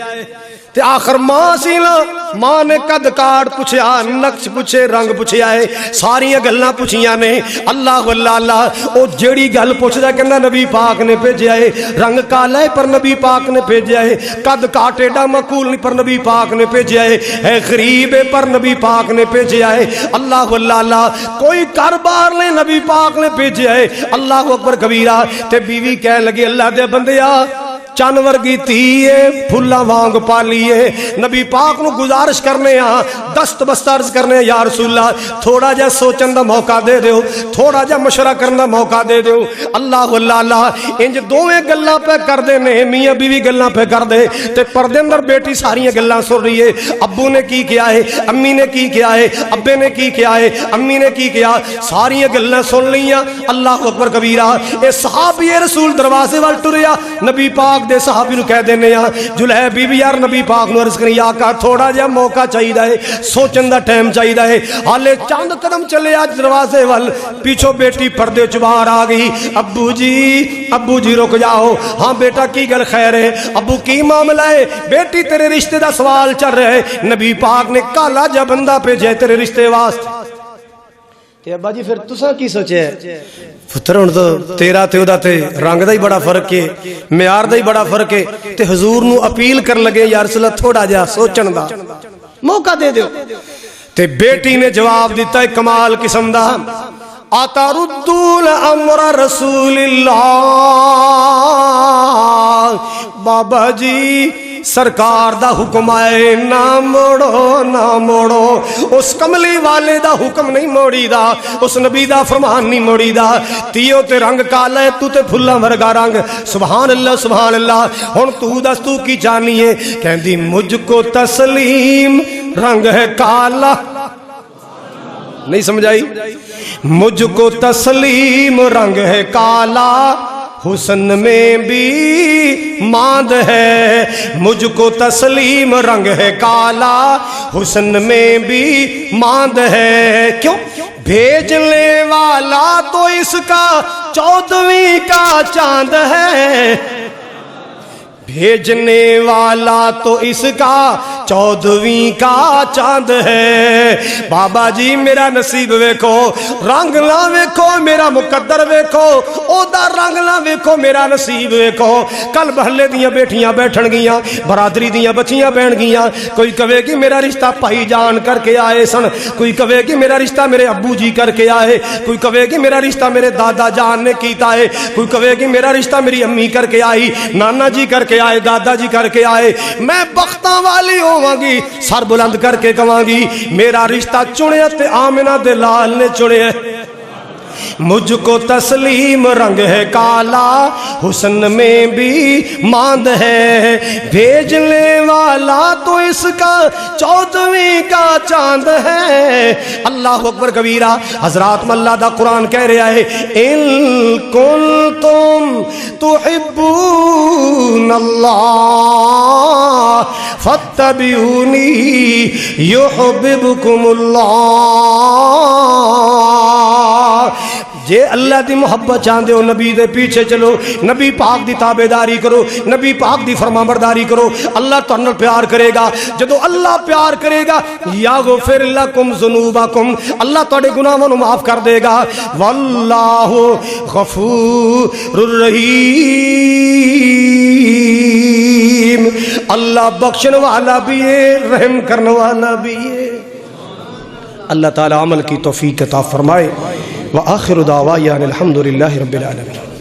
تے آخر ماں سی نا، ماں نے قد کاٹ پوچھیا، نقش پوچھے، رنگ پوچھیا ہے، ساریاں گلاں پوچھیاں نے، اللہ اللہ اللہ، او جیڑی گل پوچھدا کہندا نبی پاک نے بھیجیا ہے، رنگ کالا ہے پر نبی پاک نے بھیجیا ہے، قد کاٹ ایڈا مقبول نہیں پر نبی پاک نے بھیجیا ہے غریب ہے پر نبی پاک نے بھیجیا ہے، اللہ اللہ اللہ، کوئی کاروبار نہیں نبی پاک نے بھیجیا ہے، اللہ اکبر کبیرہ۔ تے بیوی کہنے لگی اللہ دے بندیا چن ورگی تھی ہے، پھلاں وانگ پالیے، نبی پاک نو گزارش کرنے ہاں، دست بسترز کرنے یا رسول اللہ تھوڑا جا سوچن دا موقع دے دیو، تھوڑا جا مشورہ کرن دا موقع دے دیو، اللہ اللہ اللہ۔ انج دوویں گلاں پہ کر دے نے، میاں بیوی گلاں پہ کر دے، تے پردے اندر بیٹی ساریاں گلاں سن رہی ہے، ابو نے کی کیا ہے، امی نے کی کیا ہے، ابے نے کی کیا ہے، امی نے کی کیا، ساریاں گلاں سن لیاں، اللہ اکبر کبیرہ۔ اے صحابی رسول دروازے وال ٹریا، نبی پاک پاک دے صحابی نو کہہ دینے جلیب بی بی یار نبی پاک نو عرض کریں آقا تھوڑا جہا موقع چاہیے سوچن دا ٹائم چاہیے حالے چند قدم چلے آج دروازے وال پیچھو بیٹی پردے چ باہر آ گئی ابو جی رک جاؤ ہاں بیٹا کی گل خیر ہے ابو کی معاملہ ہے بیٹی تیرے رشتے دا سوال چل رہا ہے نبی پاک نے کالا جا بندہ بھیجے تیرے رشتے واسطے تے ابا جی پھر تساں کی سوچے پتر ہن تو تیرا تے اودا تے رنگ دا ہی بڑا فرق ہے معیار دا ہی بڑا فرق ہے تے حضور نو اپیل کر لگے یا رسول اللہ تھوڑا جا سوچن دا موقع دے دیو تے بیٹی نے جواب دیتا ہے کمال قسم دا اتردون امر رسول اللہ بابا جی سرکار دا حکم آئے نہ موڑو اس کملی والے دا حکم نہیں موڑی دا اس نبی دا فرمان نہیں موڑی دا تیو تے رنگ کالا ہے تو تے پھلاں ورگا رنگ سبحان اللہ ہن تو دس تو کی جانی ہے کہندی مجھ کو تسلیم رنگ ہے کالا نہیں سمجھائی مجھ کو تسلیم رنگ ہے کالا حسن میں بھی ماند ہے مجھ کو تسلیم رنگ ہے کالا حسن میں بھی ماند ہے کیوں بھیجنے والا تو اس کا 14ویں کا چاند ہے بھیجنے والا تو اس کا 14ویں کا چاند ہے بابا جی میرا نصیب ویکھو رنگ نہ ویکھو میرا مقدر ویکھو او دا رنگ نہ ویکھو میرا نصیب ویکھو کل محلے دیاں بیٹھیاں بیٹھن گیاں برادری دیاں بچیاں بہن گیاں کوئی کہے گی میرا رشتہ بھائی جان کر کے آئے سن کوئی کہے گی میرا رشتہ میرے ابو جی کر کے آئے کوئی کہے گی میرا رشتہ میرے دادا جان نے کیتا ہے کوئی کہے گی میرا رشتہ میری امی کر کے آئی نانا جی کر کے آئے دادا جی کر کے آئے میں بختاں والی ہوواں گی سر بلند کر کے کہاں گی میرا رشتہ چنے تے آمنہ دے لال نے چنے مجھ کو تسلیم رنگ ہے کالا حسن میں بھی ماند ہے بھیجنے والا تو اس کا 14ویں کا چاند ہے اللہ اکبر کبیرہ حضرات میں اللہ دا قرآن کہہ رہا ہے ان کنتم تحبون اللہ فاتبعونی یحببکم اللہ جے اللہ دی محبت چاہندے ہو نبی دے پیچھے چلو نبی پاک دی تابعداری کرو نبی پاک دی فرمانبرداری کرو اللہ تنال پیار کرے گا جدو اللہ پیار کرے گا یغفر لکم ذنوبکم اللہ تواڈے گناہاں نو معاف کر دے گا واللہ غفور الرحیم اللہ بخشن والا بھی ہے رحم کرنے والا بھی ہے اللہ تعالی عمل کی توفیق عطا فرمائے وآخر دعوانا الحمد للہ رب العالمین